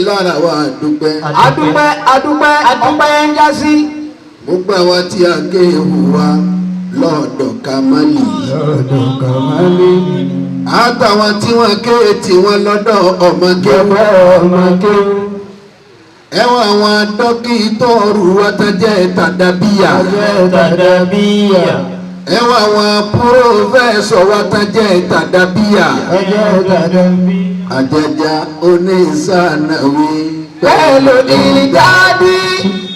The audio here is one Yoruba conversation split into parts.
lára wa dúpẹ́. adúpẹ́ ọpẹ́ ń já sí. gbogbo àwọn tí a ké ewu wa lọ́dọ̀ Kamali. àtàwọn tí wọ́n ké tí wọ́n lọ́dọ̀ ọmọ kéwú. ẹwà àwọn dókítọ̀rù wátàjẹ́ tàdàbíyà. ẹwà àwọn púrọ́fẹ́sọ̀ wátàjẹ́ tàdàbíyà. àjẹjà onísànàwí. pẹ̀lú ìjáde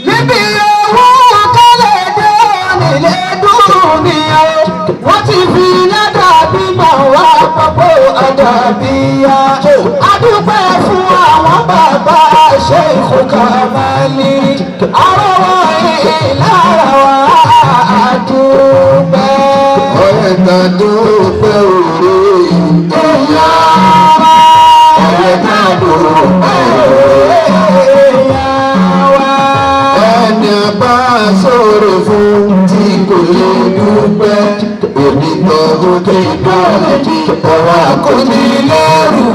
níbi owó kọ́lẹ̀ dé onílé dúnìyà wọ́n ti fi lẹ́dà bímọ wá pọ̀pọ̀ àdàbíyà. adúpẹ́ fún àwọn bàbá Sheikh Kamali àrọ̀wọ̀ ìlara wa àdúpẹ́. ọ̀rẹ́ ta dúpẹ́ òre ìyá. ọ̀rẹ́ ta dúpẹ́ òre ìyá wa. ẹni a bá sọ̀rọ̀ fún tí kò lè dúpẹ́. èmi tọ́jú kí báyìí ọ̀rọ̀ àkọ́ni lẹ́rù.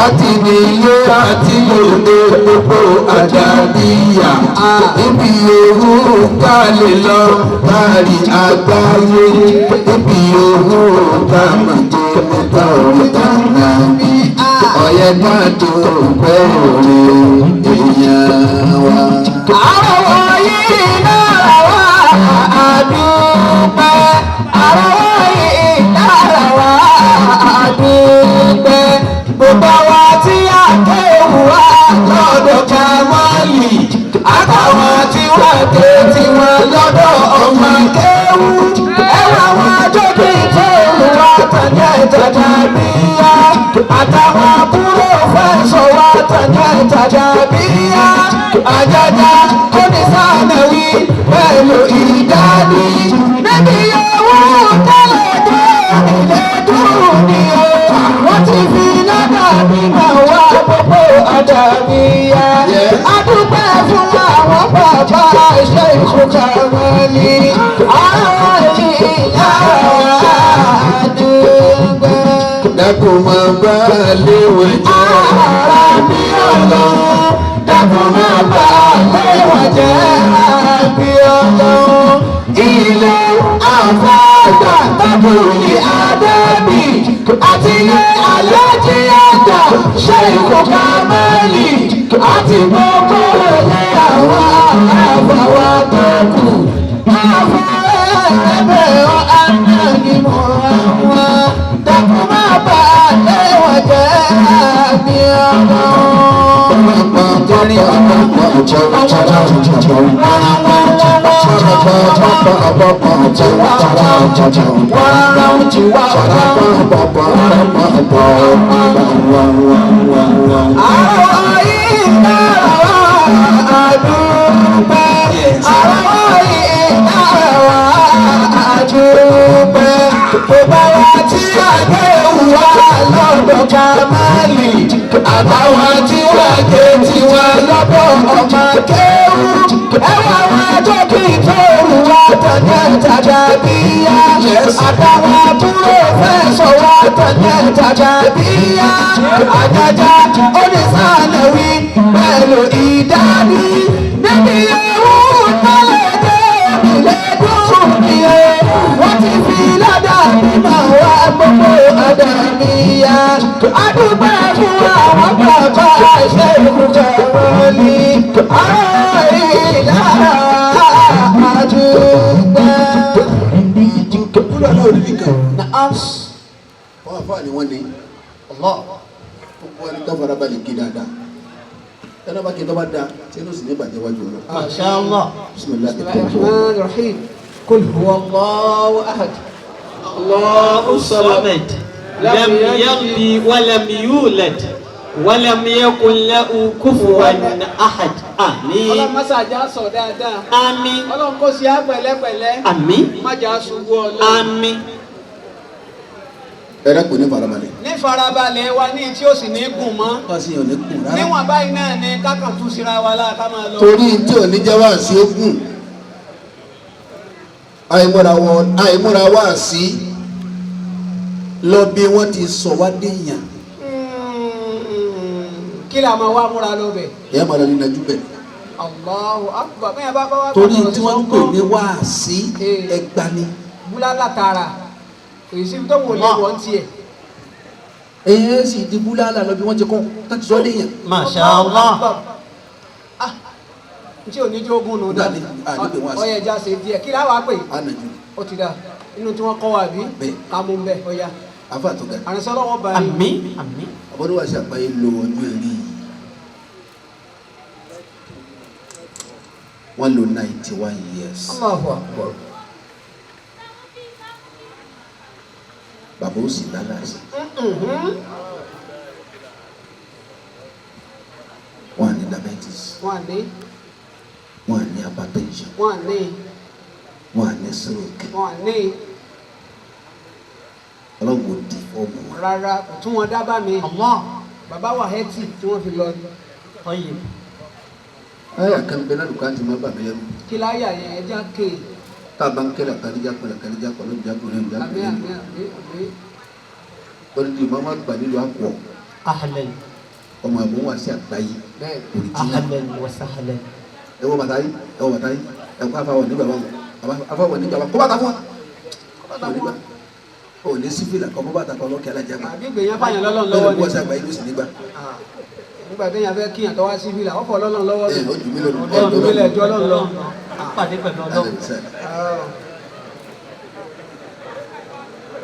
àti nílé àti lòdì gbogbo àjàdíyà. ibi òhù ká lè lọ kárí àgbáyé. ibi òhù ká máa jẹ mẹ́ta òrìta náà bí. ọ̀yẹ́ náà tó pẹ́ òre èèyàn wa. àrọ̀wọ̀ yìí náà wá àdúpẹ́. àrọ̀wọ̀ yìí náà wá àdúpẹ́. gbogbo wa tí a kéwù wá lọ́dọ̀ Kamali àtàwọn tí wọ́n ké tí wọ́n lọ́dọ̀ ọmọ kéwù. ẹwà wọn jókè tó wà tàjẹ́ tàjàbíyà. àtàwọn àbúrò fẹ́ sọ wá tàjẹ́ tàjàbíyà. àjàjà onísànàwí pẹ̀lú ìdání. níbi owó tẹ́lẹ̀ dé ilé dúnìyà wọ́n ti fi lọ́dà bímọ wá gbogbo àdàbíyà. adúpẹ́ fún àwọn bàbá Sheikh Kamali àwọn ìlànà àdúgbò. dákun máa bá a léwọ̀n jẹ́. àbí ọlọ́run dákun máa bá léwọ̀n jẹ́. àbí ọlọ́run ilé àfọ́gbà tábìlì àdẹ́bì àti ilé alájí àgbà Sheikh Kamali àti gbogbo ilé àwọn àfọwọ́ tó kù. àfọwọ́ ànàgìmọ̀ àwọn dákun máa bá léwọ̀n jẹ́. àbí Kamali àtàwọn tí wọ́n ké tí wọ́n lọ́dọ̀ ọmọ kéwù. ẹwà wọn jókè tó wà tàjẹ́ tàjàbíyà. àtàwọn àbúrò fẹ́ sọ wá tàjẹ́ tàjàbíyà. àjàjà onísànàwí pẹ̀lú ìdání. níbi owó tẹ́lẹ̀ dé ilé dúnìyà wọ́n ti fi lọ́dà bímọ wá gbogbo àdàbíyà. adúpẹ́ fún àwọn bàbá Sheikh Kamali àwọn ìlànà àdúgbò. kúrò náà rí nìkan. wọ́n àfáà ni wọ́n ní. gbogbo ẹni tó fara balẹ̀ kí dáadáa. ẹni bá kí tó bá dáa tí inú sì ní ìbàjẹ́ wájú lọ. Masha Allah. bismillahirrahmanirrahim. Qul huwa Allahu ahad. Allahu samad. لم يلد ولم يولد ولم يكن له كفوا أحد. آمين. Ọlọ́run má ṣàjà sọ dáadáa. Àmín. Ọlọ́run kò sí àpẹ̀lẹ́pẹ̀lẹ́. Àmín. má jà ṣubú Ọlọ́run. Àmín. ẹ̀rẹ́ kò ní farabalẹ̀. ní farabalẹ̀ wa ní tí ó sì ní gùn mọ́. wọ́n sì yàn ní kùn rárá. níwọ̀n báyìí náà ni kákan tún síra wa láà ká máa lọ. torí tí ò ní jẹ́ wá sí ogun àìmúra wá sí lọ bí wọ́n ti sọ wá déyàn. kí kí la máa wá múra lọ bẹ̀. ìyá màá lọ ní nàjú bẹ̀. Allahu akbar bẹ́ẹ̀ bá wá. torí tí wọ́n ń pè ní wáàsí ẹgbani. búlálà tààrà èyí sí tó wò lé wọ́n tiẹ̀. èyí sì di búlálà lọ bí wọ́n ti kọ́ láti sọ léèyàn. Masha Allah. tí ò ní jógún nù dá ọyẹ ẹja ṣe díẹ̀ kí láwàá pè ó ti dá inú tí wọ́n kọ́ wa bí ká mú bẹ́ẹ̀ ọya. afa tó ga. àrùnsọ́ lọ́wọ́ bá yín. àmín àmín. àbọ̀dé wa ṣe àgbáyé lo ọdún ẹ̀rí wọ́n lo 91 years. Allahu Akbar. bàbá ó sì lálàsì. wọ́n á ní diabetes. wọ́n á ní. wọ́n á ní hypertension. wọ́n á ní. wọ́n á ní stroke. wọ́n á ní. ọlọ́gbọ̀n di fọ́ọ̀mù wọn. rárá kò tún wọn dábàá mi. bàbá wà hẹ́tì tí wọ́n fi lọ. ọyẹ. aya kan bẹ lálùkọ́ àti má bàbá yẹn. kí láyà yẹn ẹja ké. tá a bá ń kẹ́lẹ̀ kàdíjà pẹ̀lẹ́ kàdíjà pẹ̀lú ìjákùnrin ìjákùnrin. àmín àmín àmín. olùdí mama gbà nílùú àpọ̀. ahlan. ọmọ àbọ̀ wá sí àgbáyé. ahlan wa sahlan. ẹ wọ bàtà yìí ẹ wọ bàtà yìí ẹ kó afáwọ̀ nígbà wọn afáwọ̀ nígbà wọn kó bàtà fún wa. o ní sífìlà kọ́ bó bàtà kọ́ lọ́kẹ́ alájà gbà. àbí gbèyàn fàyàn lọ́lọ́ lọ́wọ́ ni. wọ́n sàgbà yìí ló sì nígbà. nígbà téèyàn fẹ́ kíyàn tó wá sífìlà ọ̀fọ̀ lọ́lọ́ lọ́wọ́ ni. ó jù mí lọ. ọ̀dùnmílẹ̀ ẹjọ́ lọ́lọ́. pàdé pẹ̀lú ọlọ́run.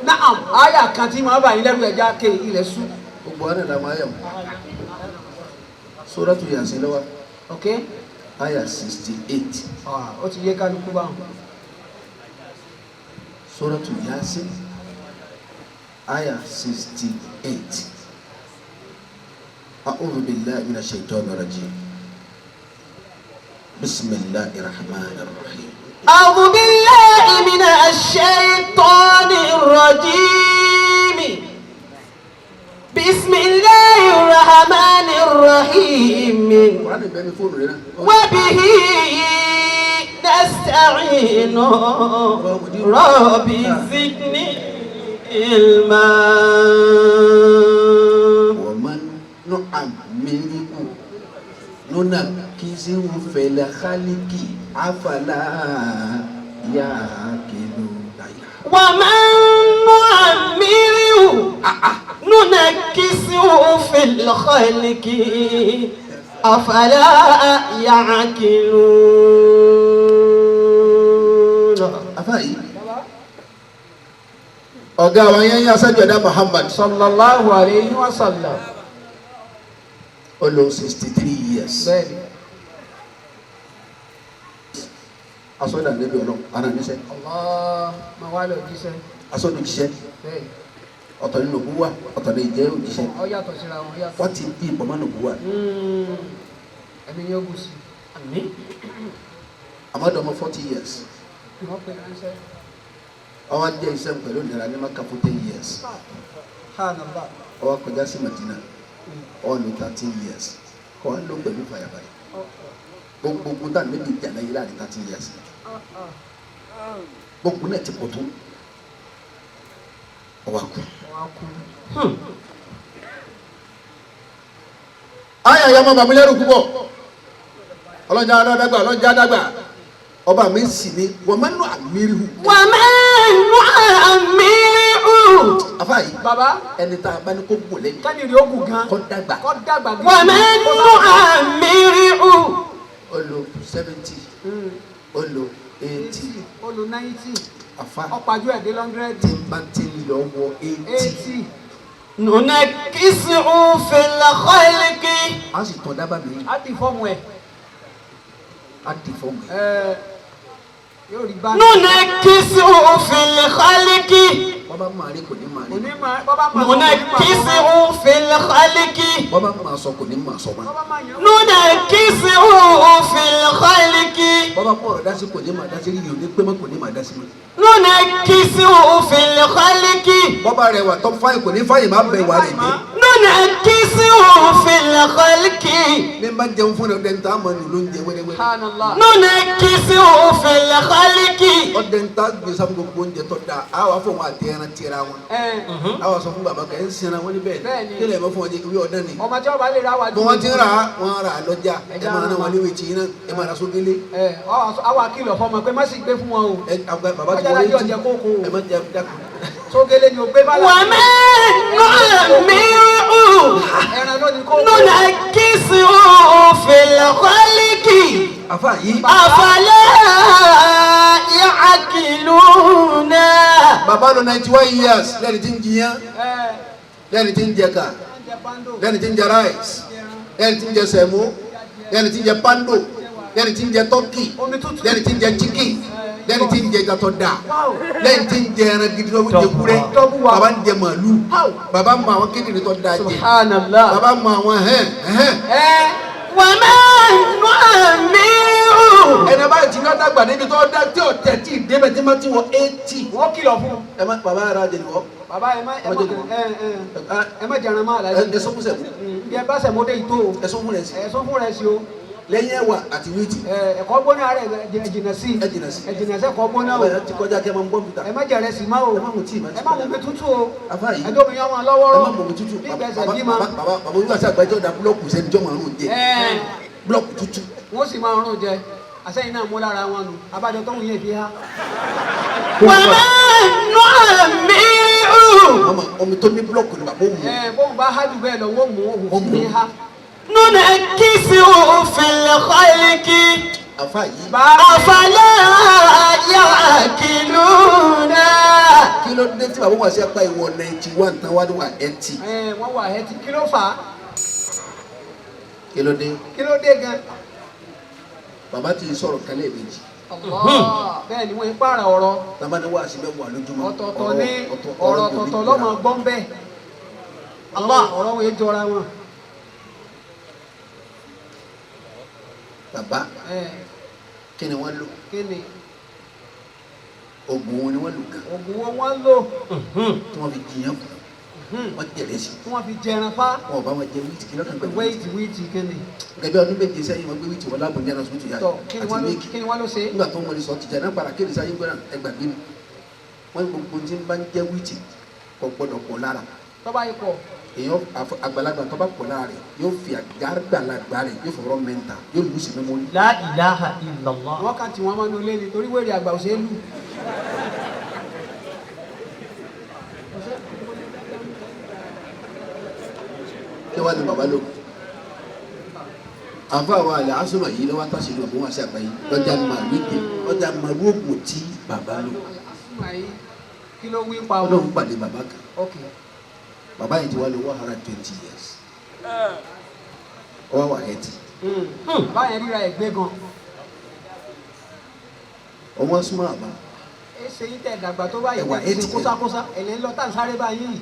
Naam, àyà kan tí màá bà yín lẹ́rù ẹja ké ilẹ̀ sú. gbogbo ọ̀nà làwọn àyà wọn. Suratu Yasin lọ́wọ́. Ok. Àyà 68. Ó ti yé kálukú báwọn. Suratu Yasin. Àyà 68. A'udhu billahi minash shaitanir rajim. Bismillahir rahmanir rahim. أعوذ بالله من الشيطان الرجيم بسم الله الرحمن الرحيم وبه نستعين رب زدني علما ومن نعمره ننكسه في الخلق أفلا يعقلون ومن نعمره ننكسه في الخلق أفلا يعقلون. أفاي ọ̀gá wa yẹn yá sájọdá Muhammad sallallahu alayhi wa sallam. ó lò 63 years. bẹ́ẹ̀ni. asọ́dà níbi ọlọ́run ara níṣẹ́. Allah máa wá lọ jíṣẹ́. asọ́dà òjíṣẹ́. bẹ́ẹ̀ni. ọ̀tọ̀ nínú òkú wà ọ̀tọ̀ ní ìjẹ́ òjíṣẹ́. ó yàtọ̀ síra wọn yàtọ̀. wọ́n ti bí ìbọn mọ́nà òkú wà. ẹ̀mí yóò gùn sí. àmín. àmọ́dọ̀ ọmọ 40 years. wọ́n pè ránṣẹ́. ọwọ́ jẹ́ iṣẹ́ pẹ̀lú ìnira ní Maka fún 10 years. ọwọ́ kọjá sí Madina ọwọ́ lò 13 years. kọ́ wá ló pẹ̀lú fàyàfàyà. gbogbo tá níbi ìjà láyé láàrin 13 years. gbogbo náà ti pọ̀ tó. ọwọ́ kú. ayọ̀ yọmọ bàmí lẹ́rù púpọ̀ ọlọ́jà adágbà ọlọ́jà adágbà ọba mi sì ni wọ́n máa ń nù àmìrìhù. wọ́n máa ń nù àmìrìhù. afáyí baba ẹni tá a bá ní kó gùn lẹ́yìn. kánì rí ogun gan. kó dàgbà. kó dàgbà gan. wọ́n máa ń nù àmìrìhù. ó lò 70 ó lò 80 ó lò 90 afa ọ̀pájú ẹ̀ dé 100. tí n bá ti lọ wọ 80. ننكسه في الخلق. a sì tọ́ dábàá mi. á di fọ́ọ̀mù ẹ̀. a di fọ́ọ̀mù ẹ̀. yóò rí bá. ننكسه في الخلق. bọ́bá máa rí kò ní máa rí. ننكسه في الخلق. bọ́bá máa sọ kò ní máa sọ ma. ننكسه في الخلق. bọ́bá pọ̀ ọ̀rọ̀ dásí kò ní máa dásí rí yòó ní pé mọ́ kò ní máa dásí ma. ننكسه في الخلق. bọ́bá rẹ̀ wà tó fáyì kò ní fáyì máa bẹ̀ wà rẹ̀ dé. ننكسه في الخلق ní bá jẹun fún ọdẹ ń ta àmọ́ nù ló ń jẹ wẹ́rẹ́wẹ́rẹ́. Subhanallah. ننكسه في الخلق ọdẹ ń ta gbèsè àmì gbogbo oúnjẹ tó dáa á wà fún wọn àti ẹran tira wọn. á wà sọ fún bàbá kan ẹ ń sinra wọn ní bẹ́ẹ̀ Bẹ́ẹ̀ni. kí lè mọ fún wọn jẹ ìwé ọdẹ ni. ọmọ tí wọn bá lè ra wájú. bí wọ́n ti ń rà á wọ́n rà á lọ́jà ẹ máa ná wọn léwé tí iná ẹ máa ra sókélé. àwọn akìlọ̀ fọmọ pé má sì gbé fún wọn o. bàbá ti ọjà wọlé lájọ tí jẹ kókó ẹ má jẹ dákun. sókélé ni o gbé bá la. وما نعمره ẹran ló ní kókó. ننكسه في الخلق àfa yìí. أفلا يعقلون bàbá lọ 91 years lẹ́ni tí ń jiyàn lẹ́ni tí ń jẹ ká lẹ́ni tí ń jẹ rice lẹ́ni tí ń jẹ sẹ̀mó lẹ́ni tí ń jẹ pando lẹ́ni tí ń jẹ turkey lẹ́ni tí ń jẹ chicken lẹ́ni tí ń jẹ gàtọ̀ dà lẹ́ni tí ń jẹ ẹran gidi lọ́wọ́ jẹ kúrẹ́ bàbá ń jẹ màálù bàbá mọ àwọn kíndìnrín tó da jẹ Subhanallah. bàbá mọ àwọn وما نعمره ẹni bá ti ká dàgbà níbi tó dá tí ò tẹ̀ tí débẹ̀ tí wọ́n ti wọ 80. wọ́n kìlọ̀ fún un. ẹ má bàbá ara jẹ nìwọ. bàbá ẹ má jẹran máa láyé. ẹ sọ fún sẹ̀kú. bí ẹ bá sẹ̀ mọ́tẹ́ yìí tó o. ẹ sọ fún rẹ̀ sí. ẹ sọ fún rẹ̀ sí o. lẹ́yìn ẹ̀wà àti wíìtì. ẹ̀kọ́ gbóná rẹ̀ jìnnà sí. ẹ jìnnà sí. ẹ jìnnà sí ẹ̀kọ́ gbóná o. ẹ ti kọjá kí ẹ máa ń bọ́ bìtà. ẹ má jẹrẹ sí má o. ẹ má mu tíì má ẹ má mu mi tútù o. àfa yìí. ẹ tó mi yan wọn lọ́wọ́rọ́. ẹ má mu mi tútù. bí gbèsè bí ma. bàbá olúwàsí àgbájọ da búlọ́ọ̀kù sẹ́ni jọ́ màrún jẹ. búlọ́ọ̀kù tútù. wọ́n sì máa rún jẹ àsẹ́yìn náà mú lára wọn nù abájọ tó ń yẹ fi há. وما نعمره mama omi tó ní búlọ́ọ̀kù ni bàbá òun. bóun bá hájú bẹ́ẹ̀ lọ wọ́n mú òun sí ní há. ننكسه في الخلق àfa yìí. أفلا يعقلون kí ló dé tí bàbá wọn ṣe pa ìwọ 91 tán wá ní wà 80. wọ́n wà ẹ́ ti kí ló fà á kí ló dé. kí ló dé gan. bàbá ti sọ̀rọ̀ kálẹ̀ méjì. bẹ́ẹ̀ ni wọ́n ń pààrà ọ̀rọ̀ bàbá ni wà á sí bẹ́ẹ̀ wà lójúmọ́. ọ̀tọ̀ọ̀tọ̀ ní ọ̀rọ̀ ọ̀tọ̀ọ̀tọ̀ lọ́mọ gbọ́n bẹ́ẹ̀ ọ̀rọ̀ wọn yé jọra wọn. bàbá kí ni wọ́n lò. kí ni oògùn wọn ni wọ́n lò gan. oògùn wọn wọ́n lò tí wọ́n fi jiyàn kù. wọ́n jẹ̀rẹ̀ sí. tí wọ́n fi jẹran fá. wọn ò bá wọn jẹ wíìtì kí lọ́kàn pẹ̀lú wíìtì kí ni. gẹ́gẹ́ ọdún méje sẹ́yìn wọ́n gbé wíìtì wọn láàbò ní ẹ̀rọ sọ́tù yá àti méèkì. kí ni wọ́n ló ṣe. nígbà tó ń wọlé sọ ti jẹ́ náà para kéde sáyé gbọ́dọ̀ ẹgbà gbé mi. wọ́n ní gbogbo tí ń bá ń jẹ́ wíìtì kò gbọ́dọ̀ pọ̀ lára. tọ́ba yìí pọ̀. èèyàn àgbàlagbà tó bá pọ̀ lára rẹ̀ yóò fi àgbàlagbà rẹ̀ yóò fọwọ́rọ́ mẹ́ta yóò lù sí mẹ́mọ́rí. لا إله إلا الله wọ́n kàn tí wọ́n máa ń lé ní torí wèrè àgbà òṣèlú. kí wàá ní bàbá lò. àfa àwọn àlẹ́ asọ́nà yìí lọ́wọ́ àtàṣe lò fún wàṣẹ àgbáyé lọ́jà màlúù dé lọ́jà màlúù ògùn tí bàbá lò. kí ló wí pa ọlọ́run pàdé bàbá kan. ok bàbá yìí ti wá lọ 120 years. ọwọ́ wà hẹ́tì. báyẹn ríra ẹ̀gbẹ́ gan. ọmọ súnmọ́ àbá. ẹ ṣe yín tẹ dàgbà tó báyìí Ẹwà tẹ ṣe 80 kósákósá ẹ̀lẹ́ ń lọ tá à ń sáré báyìí yìí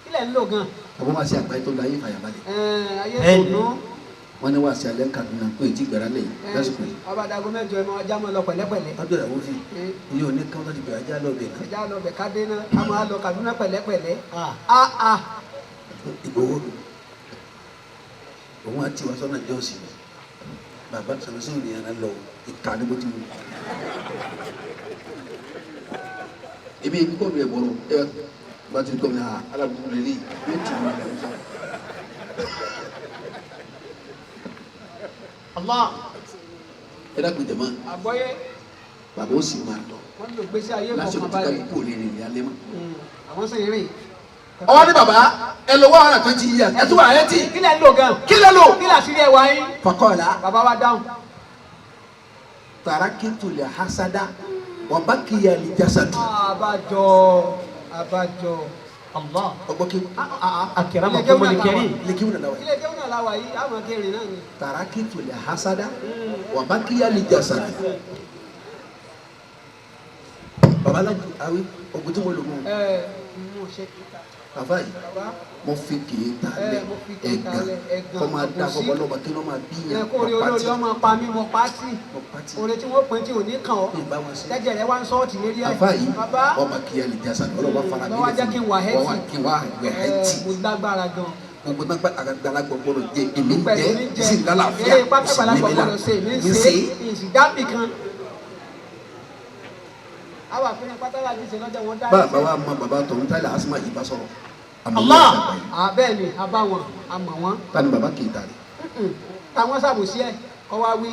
kílẹ̀ ń lò gan. àbọ̀ wá sí àgbáyé tó lọ ayé fàyàbalẹ̀. ayé Ẹni. tòun wọ́n ní wá sí alẹ́ Kaduna pé èjì gbẹ̀rẹ̀ lẹ́yìn lásìkò yìí. ọbàdàgọ́ mẹ́jọ ẹ̀ máa já mọ́ lọ pẹ̀lẹ́pẹ̀lẹ́. ọjọ́ ìyàwó fi ilé oní káwọn láti bẹ̀rẹ̀ ajá lọ́ọ̀bẹ̀ náà. ẹja lọ bẹ̀ ká dé náà ká máa lọ Kaduna pẹ̀lẹ́pẹ̀lẹ́. Ìgbòho òun àti wàá sọ́nà jẹ́ òsì bàbá sọ̀rọ̀sí ìrìn àná lọ ìka ní bó ti wù. ebi kọ́ mi ẹ̀ bọ̀rọ̀ ẹ bá ti kọ́ mi náà alábùkún lè rí yóò tì mí lẹ́yìn sọ. Allah ẹ dákun jẹ̀mọ́ àgbọ́yé bàbá ó sì máa lọ wọ́n lò gbèsè ayé lásìkò kọ̀ọ̀kan tí báyìí. kálukú ò lè rìn ìrìn alẹ́ mọ́. àwọn sì rìn. ọwọ́ ní bàbá ẹ lọ wá ọ̀rọ̀ 20 years ẹ tún wà ẹ́ tì. kílẹ̀ ń lò gan. kí ló lò. kílẹ̀ àṣírí ẹ̀ wáyé. fakọ́ọ̀lá bàbá wa dáhùn. tarakitu lè hasada wà bá kìí àlè jasadu. àbájọ. Allah ọgbọ́n kí akramakum al-karim lèkìwù nàlá wa. ilé ìjẹun náà láwa yìí àwọn kẹrin náà ni. tarakitu lè hasada wà bá kìí àlè jasadu. baba alájú awi ogun tí mo lò mọ. mo ṣe àfa yìí mo fi kìí ta lẹ ẹ̀gàn kọ́ máa dá kọ́ bọ́lọ́ba kí wọ́n máa bí yàn kó rí olórí ọmọ pa mí mo pátì oore tí wọ́n pín tí ò ní kàn ọ́ jẹ́jẹ́ rẹ wá ń sọ́ọ̀tì lérí ẹ̀ àfa yìí wọ́n máa kí ẹni jásà ọlọ́wọ́ fara mi lọ́wọ́ jẹ́ kí n wà hẹ́tì kí n wà hẹ́tì mo lágbára gan gbogbo náà àgbàlagbà gbọ́dọ̀ jẹ èmi jẹ sí lálàáfíà eré pápá àgbàlagbà gbọ́dọ̀ ṣe èmi ń ṣe ìsì dábì kan àwọn àfihàn pátálà ti ṣe lọ́jọ́ wọn dá bàbá wa mọ bàbá tọ̀hún táyà asma yìí bá sọ̀rọ̀ Allah bẹ́ẹ̀ ni a bá wọn a mọ̀ wọn. tani bàbá kì í tari. táwọn sàbòsí ẹ kọ́ wá wí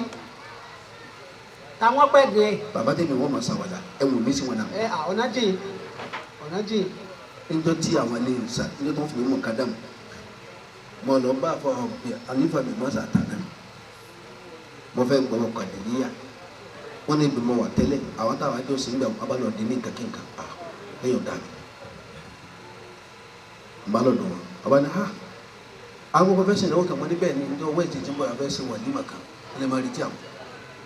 táwọn pẹ̀gẹ́ ẹ. bàbá tẹ̀mí wọ́n máa ṣàwàdà ẹ wò mí sí wọn náà. ọ̀nà jìn ọ̀nà jìn. níjọ́ tí àwọn ilé ìsà níjọ́ tó ń fi mú kádàmù mo lọ bá fọ àlífà mi mọ́ sàtànà mo fẹ́ gbọ́ ọkọ̀ níyà wọ́n ní ibi mo wà tẹ́lẹ̀ àwọn táwọn àjọ sí nígbà abalọ̀ dín ní kankanka lẹ́yìn ọ̀dà mi balọ̀ dùn wọn ọba ní ha àwọn kò fẹ́ ṣe ìnáwó kan mọ́ níbẹ̀ ní ìjọ wẹ́ẹ̀tì tí ń bọ̀ àfẹ́ ṣe wàlímà kan ilé máa rí tí àwọn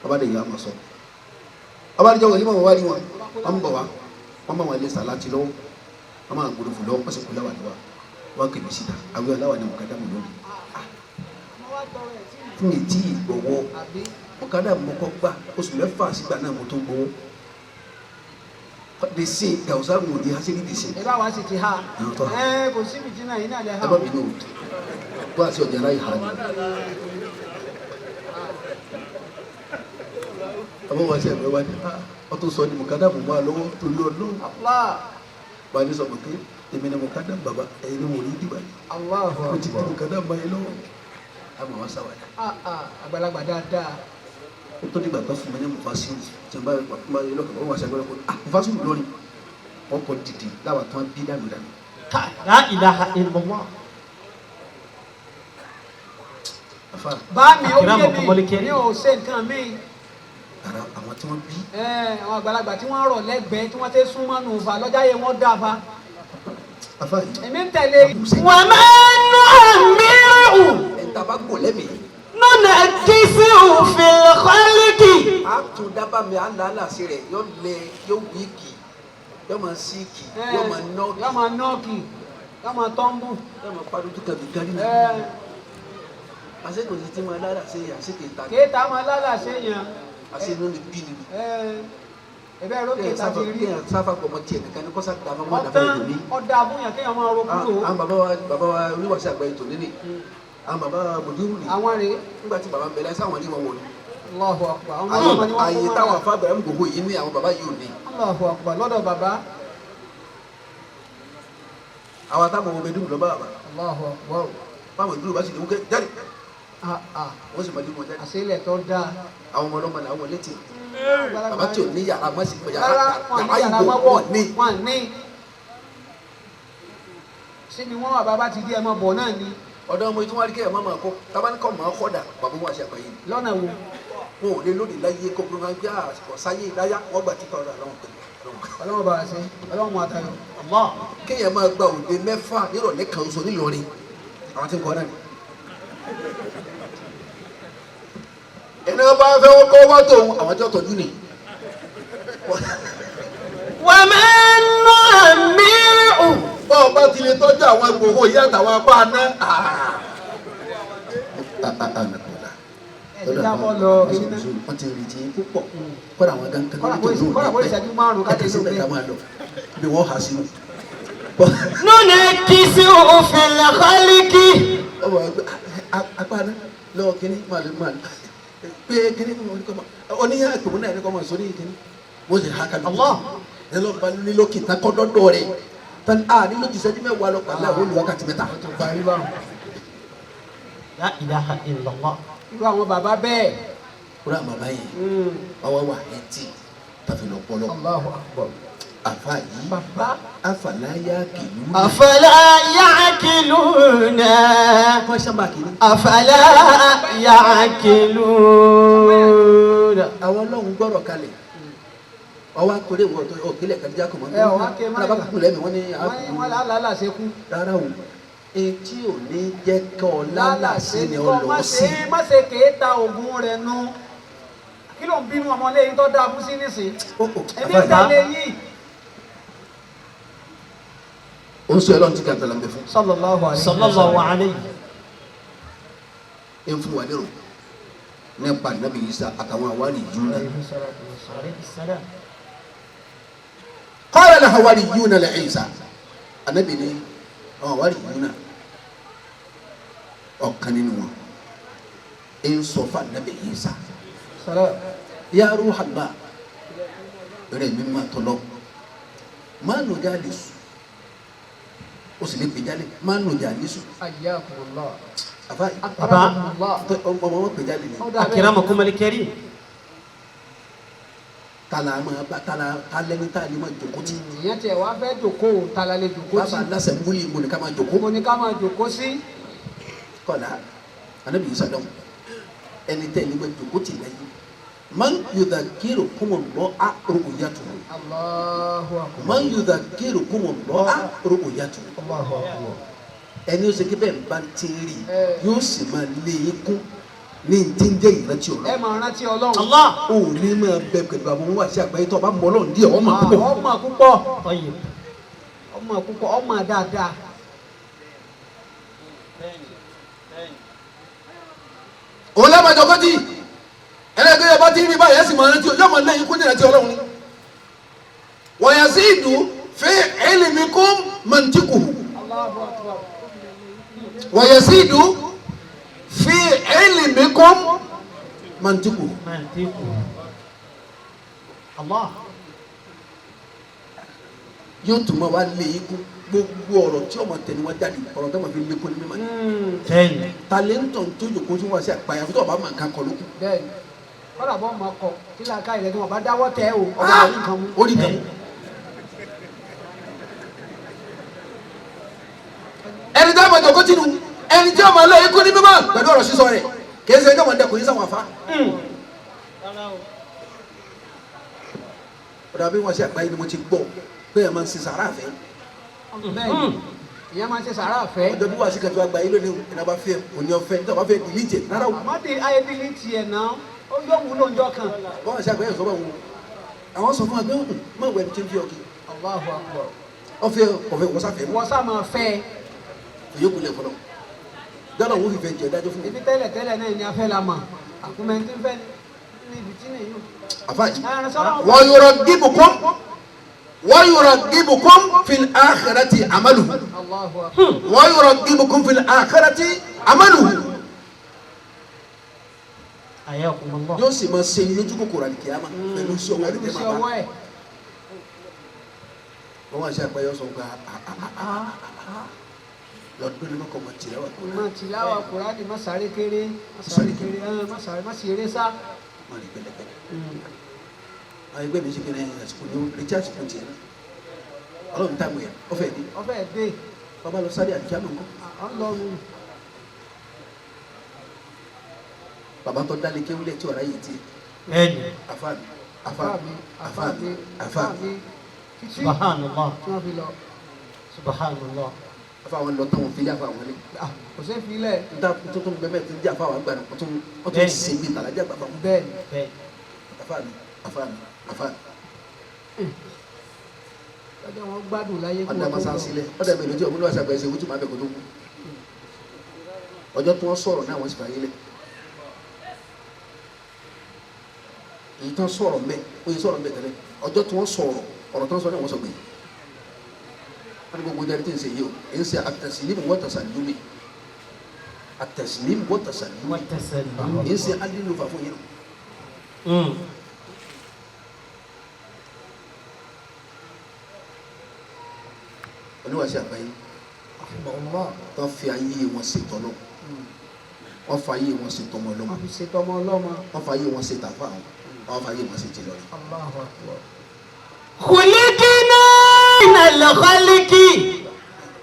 ọba dẹ̀ yà á máa sọ ọba níjọ wàlímà wọn wá rí wọn wọn ń bọ̀ wá wọn máa wọn ilé sàláàtì lọ́wọ́ wọn máa gbọdọ̀ fún lọ́wọ́ wọ́n sì kú láwà níwá wọn kì í síta àwọn aláwà ní mọ̀kádàmù lónìí fún mi tí ìgbọ̀wọ́ mọ̀kádàmù mọ̀kọ́ gbà oṣù mẹ́fà sígbà náà mo tó gbowó de se gawusa mo di hasiri de se. ẹ bá wa sì ti ha kò síbi tí náà yín náà lè ha. ẹ bá mi ní o bó a sì ọjà láyé ha ni. àbọ̀ wá sí ẹ̀mẹ́ wá ní ọtún sọ ni mọ̀kádàmù máa lọ́wọ́ tó lé ọlọ́run. wà á ní sọ̀rọ̀ pé èmi ni mọ̀kádàmù bàbá ẹ̀yin ni mo rí dìbà yìí. mo ti di mọ̀kádàmù báyìí lọ́wọ́. a mọ̀ wá sáwàdà. àgbàlagbà dáadáa. ó tó dìgbà tó fún mi ní mufasiru tí n bá yẹ lọ́kàn wọ́n wá sẹ́gbẹ́ lọ́kàn mufasiru lórí wọ́n kọ́ dìde láwa tó ń bí dànù dànù. La ilaha illallah. bá mi ó yé mi ní o ṣe nǹkan mi. ara àwọn tí wọ́n bí. àwọn àgbàlagbà tí wọ́n rọ̀ lẹ́gbẹ̀ẹ́ tí wọ́n ti súnmọ́ nù fa lọ́jà yẹn wọ́n dà fa. afa yìí. èmi ń tẹ̀lé. Wa ma nu'ammiru ẹ̀ ń taba gbò lẹ́mìí. nunakkisuhu fil khalqi. a tún dábàá mi à ń lálà sí rẹ̀ yóò lẹ yóò wíìkì yóò máa síìkì yóò máa nọ́ọ̀kì yóò máa tọ́ǹbù. yóò máa pariwo tó kàbí gárí mi. àṣekò sí ti máa lálà sí yàn àṣekè ta. kéèta máa lálà sí yàn. àṣe inú ni bí ni. ẹ̀bẹ̀ ró kéèta ti rí. sáfà kọ̀ mọ́ tiẹ̀ nìkan ní kọ́sà dá mọ́ dàbẹ́ ìlú mi. ọ̀dà àbúyàn kéèyàn máa ro kúrò. àwọn bàbá wa oníwàsí àgbáyé tò níní àwọn bàbá mòdúrú ni. àwọn rèé. nígbà tí bàbá ń bẹ láì sáwọn ní wọn wò ni. Allahu Akbar. àyè táwọn afábẹ̀rẹ̀ ń gbogbo yìí ní àwọn bàbá yìí ò ní. Allahu Akbar lọ́dọ̀ bàbá. àwọn àtàwọn ọmọ ẹdínwó lọ bá bàbá. Allahu Akbar. báwọn ìdúró bá sì dé wọ́n jáde. wọ́n sì máa dín wọn jáde. àṣìlẹ̀ tó dáa. àwọn ọmọ ọlọ́mọ làwọn létí. bàbá tí ò ní yàrá má sì yàrá ìbò wọn ní. ṣé ni wọ́n wà bàbá ti di ẹ̀ mọ́ bọ̀ náà ni. ọ̀dọ́ ọmọ ìtumọ̀ àríkẹ́ ẹ̀ máa máa kọ́ tabaníkọ́ máa kọ́ dà bàbá wọn àṣẹ àgbáyé ni. lọ́nà wo. wọn ò lè lónìí láyé kó gbọ́n gbé ọ̀sáyé láyá wọ́n gbà tí kọ́ra lọ́wọ́ pẹ̀lú. ọlọ́wọ́ bá a ṣe ọlọ́wọ́ mu àtàlọ́. kéèyàn máa gba òde mẹ́fà nírọ̀lẹ́ kan oṣù nílọrin àwọn tí ń kọ́ náà ni. ẹni wọn bá fẹ́ wọ́n kọ́ wá tóun àwọn tí wọ́n tọ́jú ni. Wa ma nu'ammiru. bọ́ọ̀ bá ti lè tọ́jú àwọn ìgbòho yìí àtàwọn apá aná. wọ́n ti rìn tí púpọ̀ kọ́ra àwọn gangan kọ́ra bó ìṣẹ́jú márùn-ún ká tẹ̀lé òfin bí wọ́n hà sínú. nunakkisuhu fil khalqi. ọmọ apá aná lọ́wọ́ kínní máa pé kínní oníyà ìpòmù náà ní kọ́ máa sọ ní kínní wọ́n sì hà kálukú. ẹ lọ́ọ́ bá nílò kìtà kọ́ dọ́dọ̀ rẹ̀ tani nílò jìṣẹ́jú mẹ́wàá lọ pàlẹ́ àwọn olùwákàtí mẹ́ta. La ilaha illallah. irú àwọn bàbá bẹ́ẹ̀. kúrò àwọn bàbá yẹn ọwọ́ wà ẹtì tàbí lọ́pọ̀lọ́. Allahu Akbar. àfa yìí afala yaqilun. Afala ya'qiluna. wọ́n sábà kìíní. Afala ya'qiluna. àwọn ọlọ́run gbọ́rọ̀ kalẹ̀ ọwọ́ akọ̀lé wọ̀ ọ̀kẹ́lẹ̀ kàdíjà kọ̀ mọ́. ọwọ́ akẹ́ máa ń bá kúkú lẹ́mìí wọ́n ní. wọ́n lálàá ṣe kú. rárá o etí ò ní jẹ́ kọ́ lálàsí ni ọ lọ sí. má ṣe kéèta ògùn rẹ̀ nu kí ló ń bínú ọmọlẹ́yìn tó dáa fún sí nísìn. èmi tẹ̀lé yìí. ó ó sọ Ọlọ́run tí kí àtàlà ń bẹ fún. sallallahu alayhi. ẹ ń fún wa lérò nípa Nabi Isa àtàwọn àwárí yìí náà. qala al-hawariyuna li Isa Ànábì ní àwọn àwárí yìí náà ọ̀kan nínú wọn ń sọ fún Nabi Isa ya ruhallah rẹ̀ mi máa tọ́lọ́ máa nù jáde sùn ó sì lè pè jáde máa nù jáde sùn. ayyakumullah. àbá ọmọ wọn pè jáde ni. akramakum al-karim. tala máa bá tala talẹ́ni tá a lè máa jòkó tì. ìyẹn tiẹ̀ wá fẹ́ jòkó tala lè jòkó sí. bàbá aláṣẹ múlí mo ní ká máa jòkó. mo ní ká máa jòkó sí. kọ́lá Ànábì Isa dọ́n ẹni tẹ́ ẹ ní ma jòkó tì lẹ́yìn man yudhakirukum Allaha ru'yatuhu. Allahu akbar. man yudhakirukum Allaha ru'yatuhu. Allahu akbar. ẹni ó ṣe kí bẹ́ẹ̀ bá ti rí yóò sì máa lé e kún ní ti ń jẹ́ ìrántí Ọlọ́run. ẹ máa rántí Ọlọ́run. Allah ò ní máa bẹ pẹ̀lú àwọn ohun àti àgbáyé tó bá mọ Ọlọ́run díẹ̀ ọmọ púpọ̀. ọmọ púpọ̀ ọmọ púpọ̀ ọmọ dáadáa. òun lẹ́ẹ̀ máa jọ kọ́tì ẹlẹ́gbẹ́ yẹn bá ti rí báyìí ẹ sì máa rántí yóò máa lẹ́yìn kún ní ìrántí Ọlọ́run ni. wa yazidu fi ilmikum mantiquhu. Allahu akbar. wa yazidu fi ilmikum mantiquhu. Allah. yóò tún máa wá lé ikú gbogbo ọ̀rọ̀ tí ọmọ tẹ̀lé wọn jáde ọ̀rọ̀ tó máa fi lékún ní mímọ́ ni. talẹ́ńtọ̀ tó yòókù tí wọ́n ṣe àpáyà fún tó ọba máa kan kọ lókù. bẹ́ẹ̀ni kọ́dà bọ́ ọmọ kọ kí làákà ilẹ̀ tí wọ́n bá dáwọ́ tẹ́ o ọba orí kan mú. orí kan mú. ẹni tí a máa jọkọ́ tìǹbù ẹni tí ọmọ lé ikú ní mímọ́ pẹ̀lú ọ̀rọ̀ sísọ rẹ̀ kì í ṣe ẹjọ́ wọn dẹkùn yín sáwọn afá. ọ̀dà bí wọ́n ṣe àpáyé ni mo ti gbọ́ pé ẹ̀ máa ń sin sàrà fẹ́. bẹ́ẹ̀ni ìyẹn máa ń ṣe sàrà fẹ́. ọjọ́ bí wàá sí kẹtù àgbáyé lónìí ìná bá fẹ́ òní ọ̀fẹ́ nígbà bá fẹ́ dìlíjẹ rárá o. àmọ́dé ayédèlé tiẹ̀ náà ó yóò wúlò ńjọ́ kan. wọ́n ṣe àgbáyé sọ́mọ́ wọn àwọn sọ fún wa pé má wẹ̀ ní tí ń fi ọkì. Allahu akbar. ọ̀fẹ́ ọ̀fẹ́ wọ́n sáfẹ́. wọ́n sá máa fẹ́. ìyókù lẹ̀ fọlọ́ dáná òun fìfẹ́ jẹ dájọ́ fún mi. ibi tẹ́lẹ̀ tẹ́lẹ̀ náà ni a fẹ́ la mọ̀ àkúmẹ́ntì fẹ́ ní ibi tí nìyí. àfáàjì wọ́n yuraggibukum fil akhirati amaluhu. Allahu akbar. wọ́n yuraggibukum fil akhirati amaluhu. yóò sì máa ṣe lójú kòkòrò àdìkìyàmá pẹ̀lú sí ọwọ́ àdìkìyàmá bá. wọ́n wá ṣe àpẹyọ sọ pé lọ́dún ní mọ́kànlá tìláwà kúrò. má tìláwà kúrò ní má sáré kéré má sáré sá. má rí pẹ̀lẹ́pẹ̀lẹ́. àwọn ẹgbẹ́ mi ṣe kí ní àsìkò ní retí àsìkò tiẹ̀ náà Ọlọ́run táwọn yẹn ọfẹ́ dé. ọfẹ́ dé. bàbá lọ sáré àdìkìyàmá nǹkan. ọlọ́run. bàbá tó dálé kéwúlẹ̀ tí ọ̀rá yìí tiẹ̀. ẹni. àfáàmì. subhanallah. tí wọ́n fi lọ. subhanallah. àfáwọn lọ tán wọn fi yáfa wọn lé. kò sí filẹ̀. n ta tuntun bẹ́ẹ̀ tí ń jẹ́ àfáwọn àgbà náà wọ́n tún ṣe bí tàlájà bàbá wọn. bẹ́ẹ̀ni. àfáàmì. ọjọ́ wọn gbádùn láyé kó ọ̀dà masa sílẹ̀ ọ̀dà mẹ́lẹ̀ tí ọmọdé wa ṣàgbà ẹsẹ̀ wútú máa bẹ̀ kó tó kú. ọjọ́ tí wọ́n sọ̀rọ̀ náà wọ́n sì fàyè lẹ̀. èyí tán sọ̀rọ̀ mẹ́ oye sọ̀rọ̀ mẹ́ tẹ́lẹ̀ ọjọ́ tí wọ́n sọ̀rọ̀ ọ̀rọ̀ tán sọ náà wọ́n sọ gbé. wọ́n ní gbogbo ìdarí tí ń ṣe yìí o èyí ń ṣe at-taslim wa tasallumi at-taslim wa tasallumi èyí ń ṣe adínú fà fún yìí. oníwàṣẹ àgbáyé tó fi ayé wọn ṣètò lọ wọn fa ayé wọn ṣètò ọmọ ọlọ́mọ wọn fa ayé wọn ṣètò àfa wọn fa ayé wọn ṣètò lọ. khuliqna minal khalqi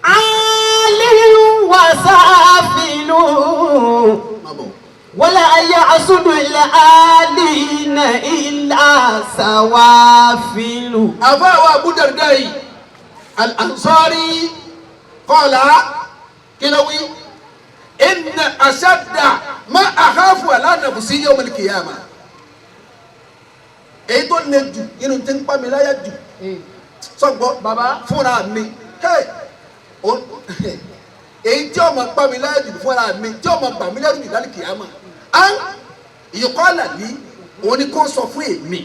alin wa safilun wala ya'sudu al-alina illa sawafilu. àfa àwọn Abu Darda yìí al-Ansari qala kilawi inna ashadda ma akhafu ala nafsi yawm al-qiyamah. èyí tó le jù inú tí ń pa mi láyà jù sọgbọ baba fúnra mi èyí tí ọmọ pa mi láyé jù fúnra mi tí ọmọ gbà mí lẹ́rù jù lálẹ́ kìámà ìyókọ́ àlàlí òun ni kò sọ fún èmi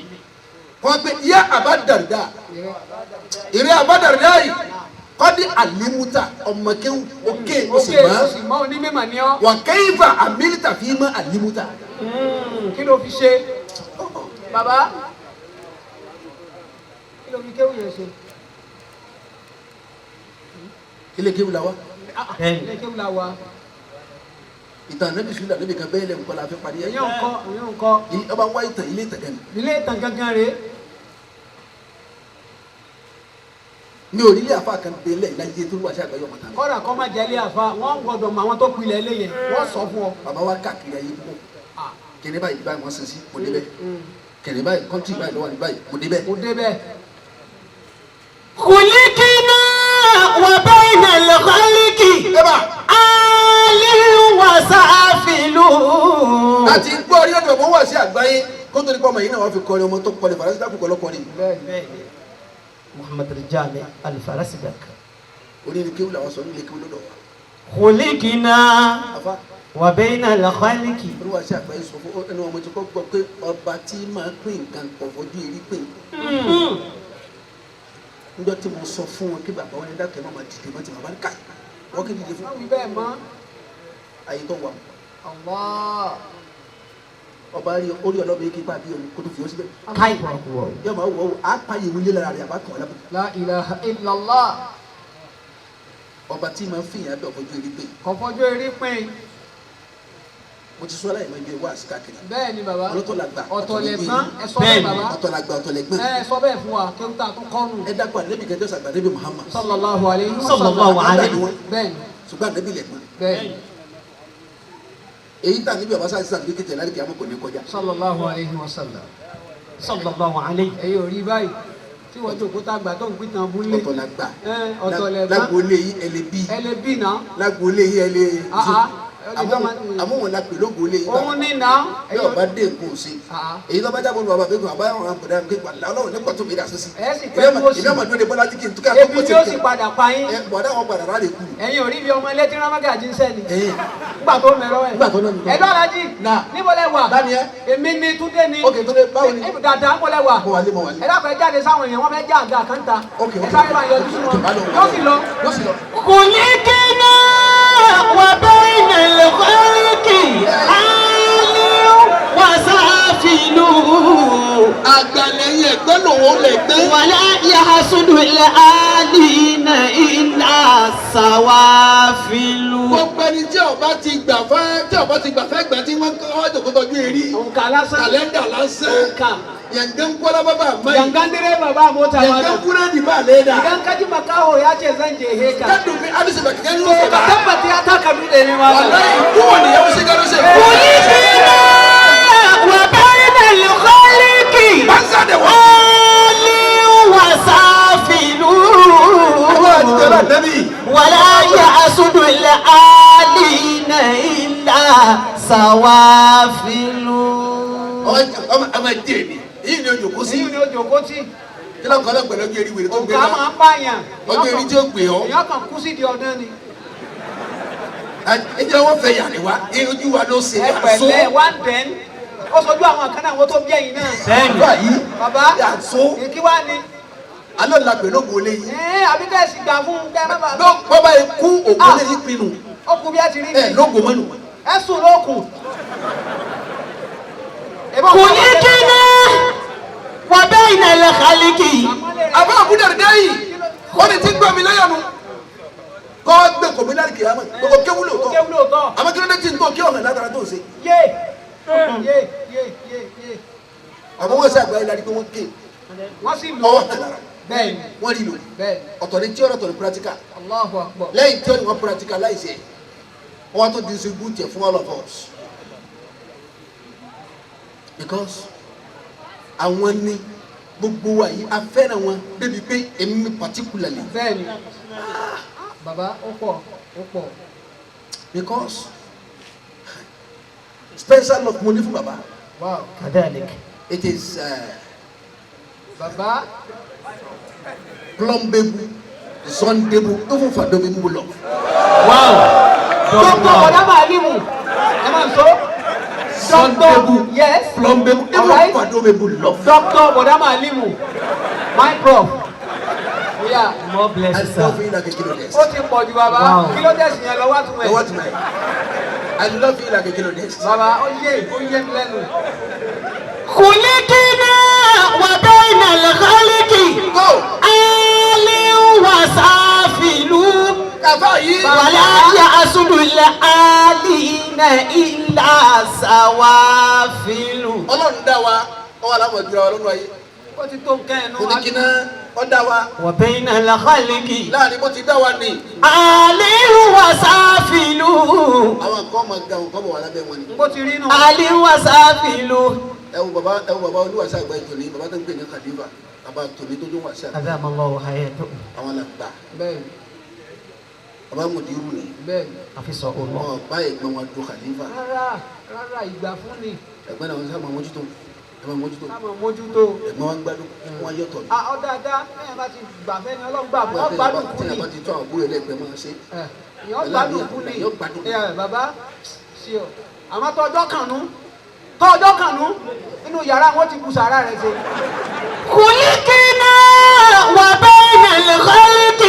kò pé yá àbádàrídà ìrẹ́ àbádàrídà yìí kọ́dí àlímúta ọmọ kéwù òkè oṣù mọ́ onímọ̀ ni ọ́ wà kéyìfà àmìlítà fi mọ́ àlímúta. kí ló fi ṣe bàbá kí ló fi kéwù yẹn ṣe. ilé kéwù la wa. ilé kéwù la wa. ìtàn níbi sùúrù níbi kan bẹ́ẹ̀ lẹ́nu kọ́ la fi parí ẹ̀. èyàn ń kọ́. ọba wá ìtàn ilé ìtàn gẹ́gẹ́. ilé ìtàn gángan rèé. mi ò rí ilé àfa kan dé lẹ́yìn láyé tó wà sí àgbáyé ọmọ tán. kọ́dà kọ́ máa jẹ́ ilé àfa wọ́n gbọ́dọ̀ mọ àwọn tó pilẹ̀ ilé yẹn wọ́n sọ fún ọ. bàbá wa káàkiri ayé púpọ̀ kìnìún báyìí báyìí wọ́n sin sí mo débẹ̀ kìnìún báyìí kọ́ńtì báyìí lọ́wọ́ ní báyìí mo débẹ̀. mo débẹ̀. khuliqna wa bayna al-khalqi alin wa safilun. àti gbọ́ orí ọ̀dọ̀ mọ́ wà sí àgbáyé kó tó ní pọ́ ọmọ yìí náà wọ́n fi kọrin ọmọ tó kọrin fàrẹ́sì dákùn kọ́ lọ́kọrin. Muhammad Al-Jami Al-Farasidak. onílé kéwù làwọn sọ nílé kéwù lọ́dọ̀ wa. khuliqna wa bayna al-khalqi. olúwa sí àgbáyé sọ fún ẹni ọmọ tí kò gbọ́ pé ọba tí máa pín nǹkan ọ̀fọ́jú eré pín. níjọ́ tí mo sọ fún wọn kí bàbá wọn ní dákẹ́ náà máa dìde mọ́ ti bàbá ní káyì wọ́n kì í dìde fún. báwo bẹ́ẹ̀ mọ́. ayé tó wà. Allah. ọba rí orí ọlọ́mọ yìí kí ipa bí omi kó tó fi ó síbẹ̀. káyì yóò máa wọ̀ ọ́ apá yìí wílé lára rẹ̀ àbá kàn ọ́ lábẹ́. La ilaha illallah. ọba tí máa ń fìyàn abẹ́ ọ̀fọ́jú eré pín. ọ̀fọ́jú eré pín. mo ti sọ láyé máa ń gbé wá àsìkáàkiri. bẹ́ẹ̀ ni bàbá ọlọ́tọ̀ la gbà ọ̀tọ̀ lẹ̀ gbọ́n ẹ sọ bẹ́ẹ̀ bàbá ọ̀tọ̀ la gbà ọ̀tọ̀ lẹ̀ gbọ́n. ẹ sọ bẹ́ẹ̀ fún wa kí n ta tó kọ́nù. ẹ dákọ̀ ànábì kẹjọ sàgbà ànábì Muhammad. sallallahu alayhi wa sallallahu alayhi. bẹ́ẹ̀ ni ṣùgbọ́n ànábì lẹ̀ gbọ́n. bẹ́ẹ̀ ni. èyí tà níbi ọbaṣá sísan bí kìtẹ̀ láti kí a mọ̀ kò ní kọjá. sallallahu alayhi wa sallam. sallallahu alayhi. ẹ̀yin ò rí báyìí tí wọ́n jókòó tá a gbà tó ń pín tán abúlé. ọ̀tọ̀ la gbà. ọ̀tọ̀ lẹ̀ gbọ́n. lágboolé yìí ẹ lè bí. náà. lágboolé yìí ẹ lè àmúwọn la pè lógboolé yìí. òun ní náà. bí ọba dé nǹkan ṣe èyí tó bá jábọ̀ lu bàbá bẹ́ẹ̀ kò àbáyọ̀ àwọn àbùdá mi kéwà lọ́wọ́ nípa tó mi dà sísì. ẹ sì pẹ́ kó sí. ìbí ọmọdé ní bọ́lá jíkì ntúkà tó kó ti kẹ́. ebi yóò sì padà pa yín. bọ̀dá wọn padà rárẹ̀ kú. ẹ̀yin ò rí bí ọmọ ilé tí rámágà jí ń sẹ́ni. nígbà tó mẹ́rọ ẹ̀. nígbà tó náà nìkan. ẹ̀dọ́ alájí. níbo lẹ wà. Daniel. èmi ni Túndé ni. ok Túndé báwo ni. dàda níbo lẹ wà. mo wà lé mo wà lé. ẹ dákun ẹ jáde sáwọn èèyàn wọn fẹ́ já àga kan ta. ok ẹ sáré máa yọjú sí wọn. yóò sì lọ. khuliqna wa bayna al-khalqi alin wa safilun. àgbàlẹ̀yìn ẹ̀gbẹ́ lòun ò lè gbé. wala yahsudu al-alina illa sawafilu. gbogbo ẹni tí ọba ti gbà fẹ́ gbà tí wọ́n kọ́ ọjọ́ tọ́jú eré. òǹkà lásán. kàlẹ́ndà lásán. òǹkà. yangan kwala baba mai. yangan direba ba mota ma. yangan kurani ba leda. idan kaji makaho ya ce zan je heka. kan dubi alisa baka gani to ka tabbata ya taka dutse ne ma. wallahi kowane ya wuce garo sai. khuliqna wa bayna al-khalqi banza da wa. alin wa safilun. Allah ya jira nabi. wala yahsudu al-alina illa sawafilun. ọmọ jẹ ni èyí ni ojo kó sí. èyí ni ojo kó sí. kí ló kọ́ lọ́gbẹ̀ẹ́ lọ́jọ́ eré wèrè tó gbé òǹkà náà. máa ń pààyàn. ọjọ́ eré tí ó gbé ọ. èèyàn kan kú sí di ọdún ni. ẹ jẹ́ wọ́n fẹ́ yà ni wa ojú wa ló ṣe ẹ pẹ̀lẹ́ wá dẹ́n ó sojú àwọn kan náà wọ́n tó bí ẹ̀yìn náà. bẹ́ẹ̀ni báyìí bàbá yàtọ̀ kí wá ni. alẹ́ la pè lóògùn yìí. àbí kẹ́sì gbà fún kẹ́ má bàa. bọ́bá yìí kú ògùn olè yìí pinnu. ó kú bí ẹ ti rí mi. lóògùn mọ́nu. ẹ sùn lókun. khuliqna wa bayna al-khalqi. àbá àbúdá rẹ̀ dáyì ó ní tí ń gbọ́ mi lẹ́yọ̀nu. kọ́ gbé kò mí láti kìí àmọ́ gbogbo kéwú lóòótọ́. àmọ́ kí ló dé tí ń tó kí ọ̀nà látara tó ṣe. yé. àmọ́ wọ́n ṣe àgbáyé láti pé wọ́n ké. wọ́n sì lò. ọwọ́ kan lára. bẹ́ẹ̀ni. wọ́n rí lò. bẹ́ẹ̀ni. ọ̀tọ̀ ni theory ọ̀tọ̀ ni practical. Allahu Akbar. lẹ́yìn theory wọn practicalize ẹ̀ wọ́n tó distribute ẹ̀ fún all of us. because àwọn ní gbogbo wa yìí a fẹ́ràn wọn débi pé èmi particularly. bẹ́ẹ̀ni. bàbá ó pọ̀ ó pọ̀. because special love mo ní fún bàbá. wow. kadhalik. it is bàbá. plumbable Zɔndebu even Fadomi Mbulo. Wow. Dr. Bodama Alimu. Ẹ máa sọ. Zɔndebu. Yes. Plombebu even Fadomi Mbulo. Dr. Bodama Alimu. My prof. Yeah. More blessings, sir. I love you like a kilo desk. Ó ti pọ̀ jù bàbá. Kilo desk yẹn lọ wá tún ẹ̀. What man? I love you like a kilo desk. Bàbá ó yé mi lẹ́nu. خلقنا وبين الخلق Go. آل وسافل Kàfáyé. ولا يحصل الآلين إلا سوافل. Ọlọ́run dá wa ọwọ́ aláwọ̀ ìdúrà wa lọ́nà ayé. Ó ti tó nǹkan ẹ̀ nù. Oníkiná ọ̀dá wa وبين الخلق láàrin bó ti dá wa ní. آل وسافل Àwọn nǹkan ọmọ ga nǹkan bọ̀ wà lábẹ́ wọn ni. Bó ti rí nù. آل وسافل. Ẹ wo bàbá olúwàsá àgbà ìtòní bàbá tó ń pè ní Khalifa bàbá tòní tó dún wàsá. أدام الله حياته Àwọn làgbà Bẹ́ẹ̀ni bàbá Mùdírù ni. bẹ́ẹ̀ni. حفظه الله. Wọ́n bá ẹ̀gbọ́n wọn do Khalifa. Rárá ìgbà fún ni. Ẹ̀gbọ́n náà wọ́n sábà mójútó. Ẹ máa mójútó. Ká mọ̀ mójútó. Ẹ̀gbọ́n wọn gbádùn wọn yọ̀tọ̀ ni. Ó dáadáa bẹ́ẹ̀ bá ti gbà fẹ́ ni ọlọ́gbà fún ọ gbádùn kú Tí ni. a bá ti tó àwọn àbúrò ẹlẹ́gbẹ́ máa ṣe. Ìyọ́ gbádùn kú ni. Ìyọ́ gbádùn. Bàbá ṣe o. Àmọ́ tọ́jọ́ kànú inú yàrá wọn ti kú sàárà rẹ̀ ṣe. خلقنا وبين الخلق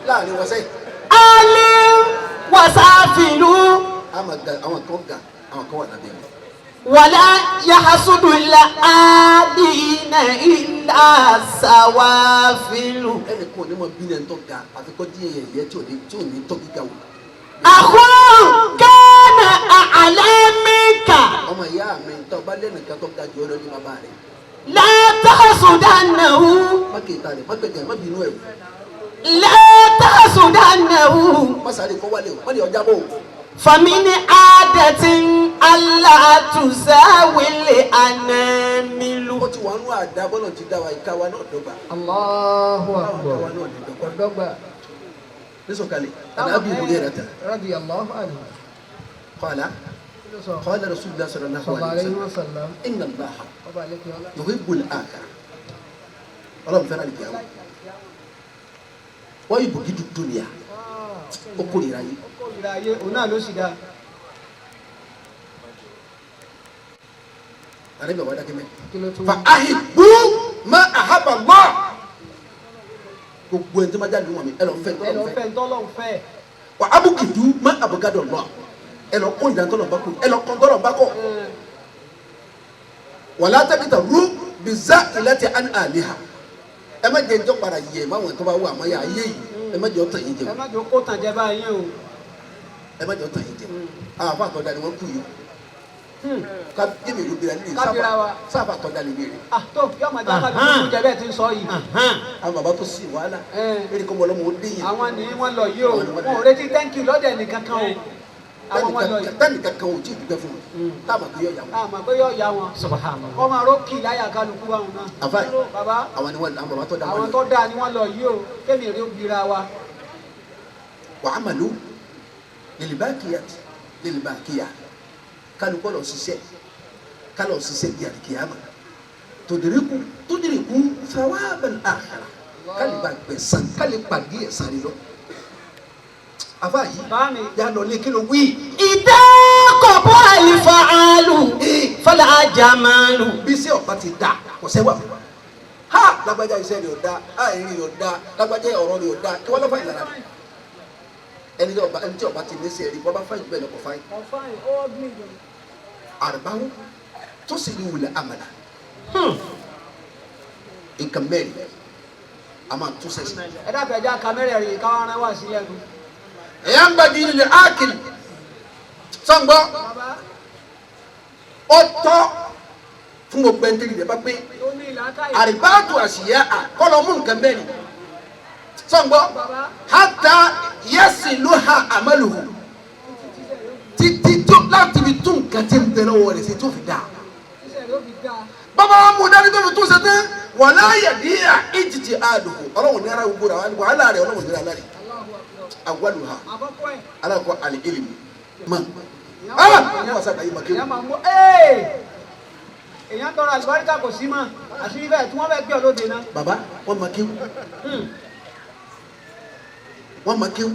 Láàrin wọn sẹ́yìn, آل وسافل àwọn kan ga, àwọn kan wà lábẹ́ wọn. ولا يحصد الآلين إلا سوافل. Ẹnì kan ò ní mọ bí ní ẹni tó ga àfikọ́ díẹ̀ ẹ̀yẹ tí ò ní tọ́ gíga wò. أخو كان أعلى منك Ọmọ ìyá mi tó bá lẹ́nìkan tó ga jù ọ lọ ní bàbá rẹ̀. لا تحسدنه Má kéka rẹ̀, má gbẹ̀gẹ̀, má bínú ẹ̀ wò. لا تحسدنه Má sáré kọ́ wálé o, má lè ọjà bò o. فمن عادة ألا تساوي الأنامل. Ó ti wà nú àdá bọ́lọ̀ ti dá wa ìka wa náà dọ́gba. Allahu Ìka wa Akbar. náà lè dọ́gba. Ọ̀dọ́gba. Nísọ̀kalẹ̀, Ànábì Hurairata Radiyallahu anhu. qala qala Rasulullah sallallahu Sallallahu alaihi alayhi wa wasallam sallam. inna Allaha Ọba àlekè ọlá. yuhibbul akhirah. Ọlọ́run fẹ́ràn ìgbéyàwó. Wọ́n yìí bùgídù dunya. Ó kórìíra yìí. Kórìíra ayé òun náà ló sì dáa. Ànábì bàbá dákẹ́ mẹ́. Kí ló tún. Fa ahibbu ma ahabba Allah. Gbogbo ẹni tó máa jáde wọn mi ẹ lọ fẹ́ Ẹ lọ tọ́lọ̀ fẹ́. fẹ́ ntọ́lọ́ fẹ́. Wa abukidu ma abugada Allah. Ẹ lọ kó ìdá tọ́lọ̀ bá kó ẹ lọ kọ́ tọ́lọ̀ bá kọ́. Wala tabtaru biza'ilati an aliha. Ẹ má jẹ́ njọ́ para yẹ máa wọn tó bá wà àmọ́ yà ayé yìí. Ẹ má jẹ́ ọ̀tàn yìí jẹ. Ẹ má jẹ́ kó tàn jẹ báyìí o. Ẹ má jẹ́ ọ̀tàn yìí jẹ. Àwọn afa àtọ́jà ni wọ́n kú yìí. Ká jẹ́mi ìlú bìrẹ̀ nínú Kábíra wa. sáfà àtọ́jà ni bìrẹ̀. Tó yọ ọmọ ìjà kájú tó jẹ bẹ́ẹ̀ ti ń sọ yìí. Àwọn bàbá tó sì wàhálà. Eré kọ́ bọ́lọ́mọ ó dé yẹn. Àwọn ni wọ́n lọ yìí o. Wọn ò retí thank you lọ́dẹ̀ nìkan kan o. Àwọn wọn lọ yìí. Tẹ́nìkan kan ò tí ì dúpẹ́ fún un. Táàmù àti yọ̀ọ̀yà wọn. Àmọ́ pé yóò ya wọn. Subhanallah. Ọmọ àrókì láyà kálukú wa wọn náà. Àfáì. Bàbá Àwọn ni wọ́n àwọn bàbá tó dá àwọn wọn. tó dáa ni wọ́n lọ yìí o. Kémi rí obìnrin wa. وعملوا للباقيات للباقية كانوا كلهم سيسي كانوا سيسي دي القيامة تدركوا ثواب الآخرة كالي باك بسان كالي باك دي ساري لو أفاي Báàmì. يا لو لي كيلو وي إذا قبل الفعال فلا جمال. بيسي ọba ti dá kò sẹ́wà fún wa ha lágbájá iṣẹ́ rẹ̀ ò dá àìrí rẹ̀ ò dá lágbájá ọ̀rọ̀ rẹ̀ ò dá kí wọ́n lọ́ fáyìn lára ẹni tí ọba ti ní sí ẹ̀rí bọ́bá fáyìn bẹ́ẹ̀ lọ́kọ̀ fáyìn Ọ̀fáìn ó gbìyànjú. àrùbáwò tó sì ní wulẹ̀ àmàlà nǹkan mẹ́rin a máa tún sẹ́sì. Ẹ dákẹ́ ẹja kámẹ́rà rè káwọn ará wà sí lẹ́nu. ẹ̀yà ń bá di ilẹ̀ ákìlì sọ́ngbọ́ Bàbá ó tọ́ fún gbogbo ẹni tẹ́lẹ̀ bá pé tó ní ìlàkàyè. àrìbáàtù àṣìyá àkọlọ mú nǹkan mẹ́rin sọ́ngbọ́ hátà yẹ́sì ló ha àmàlùhù títí tó láti fi tún nǹkan tí ń bẹ lọ́wọ́ rẹ̀ sí tó fi dáa. Iṣẹ́ rẹ̀ ó fi dáa. bàbá wa mú dání tó fi tún sẹ́tẹ́ wà láàyè díẹ̀ ìjìjì àdùkù ọlọ́run ní ara gbogbo rẹ̀ wàhálà rẹ̀ ọlọ́run ní ara rẹ̀ àwọlù ha Àkọ́kọ́ ẹ̀. alákọ̀ àlè ìlú mọ̀ àwọn àṣà kàyé màkì Èèyàn máa mú èèyàn tọrọ àlùbáríkà kò sí mọ́ àṣírí bẹ́ẹ̀ tí wọ́n fẹ́ gbé ọ lóde náà. bàbá wọn màkì wọ́n máa kéwù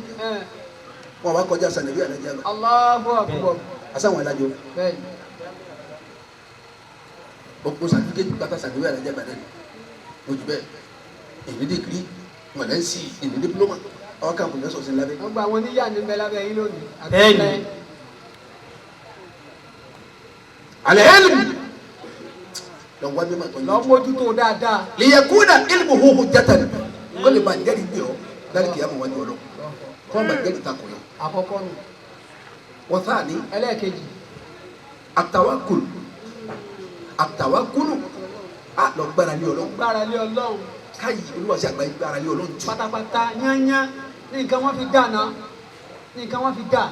wọ́n wá kọjá sànàbí alájà gbà. Allahu Akbar. asáwọn alájọ bẹ́ẹ̀ni. gbogbo sàtífíkẹ́tì pátá sànàbí alájà gbà náà ojú bẹ́ẹ̀ èyí dìgírí mọ̀lẹ́sì èyí dípúlọ́mà ọwọ́ kan kò mẹ́sọ̀ sí lábẹ́. wọ́n gba àwọn oníyà ní bẹ́ẹ̀ lábẹ́ yín lónìí. bẹ́ẹ̀ni. alẹ́ ẹ̀lùmí lọ wá mímọ̀ tó ń lọ mójútó dáadáa. liyakuna ilmuhu hujjatan kó lè ba jẹ́rìí gbé ọ dárí kìí àmọ̀ wájú ọlọ́ kọ́ ba jẹ́rìí takò yọ. àkọ́kọ́ nù. wọ́n sáà ní ẹlẹ́ẹ̀kejì. àtàwákùlù a lọ gbára lé Ọlọ́run. gbára lé Ọlọ́run. káyì olúwàsí àgbáyé gbára lé Ọlọ́run jù. pátápátá yányá ní nǹkan wọn fi dà náà ní nǹkan wọn fi dà.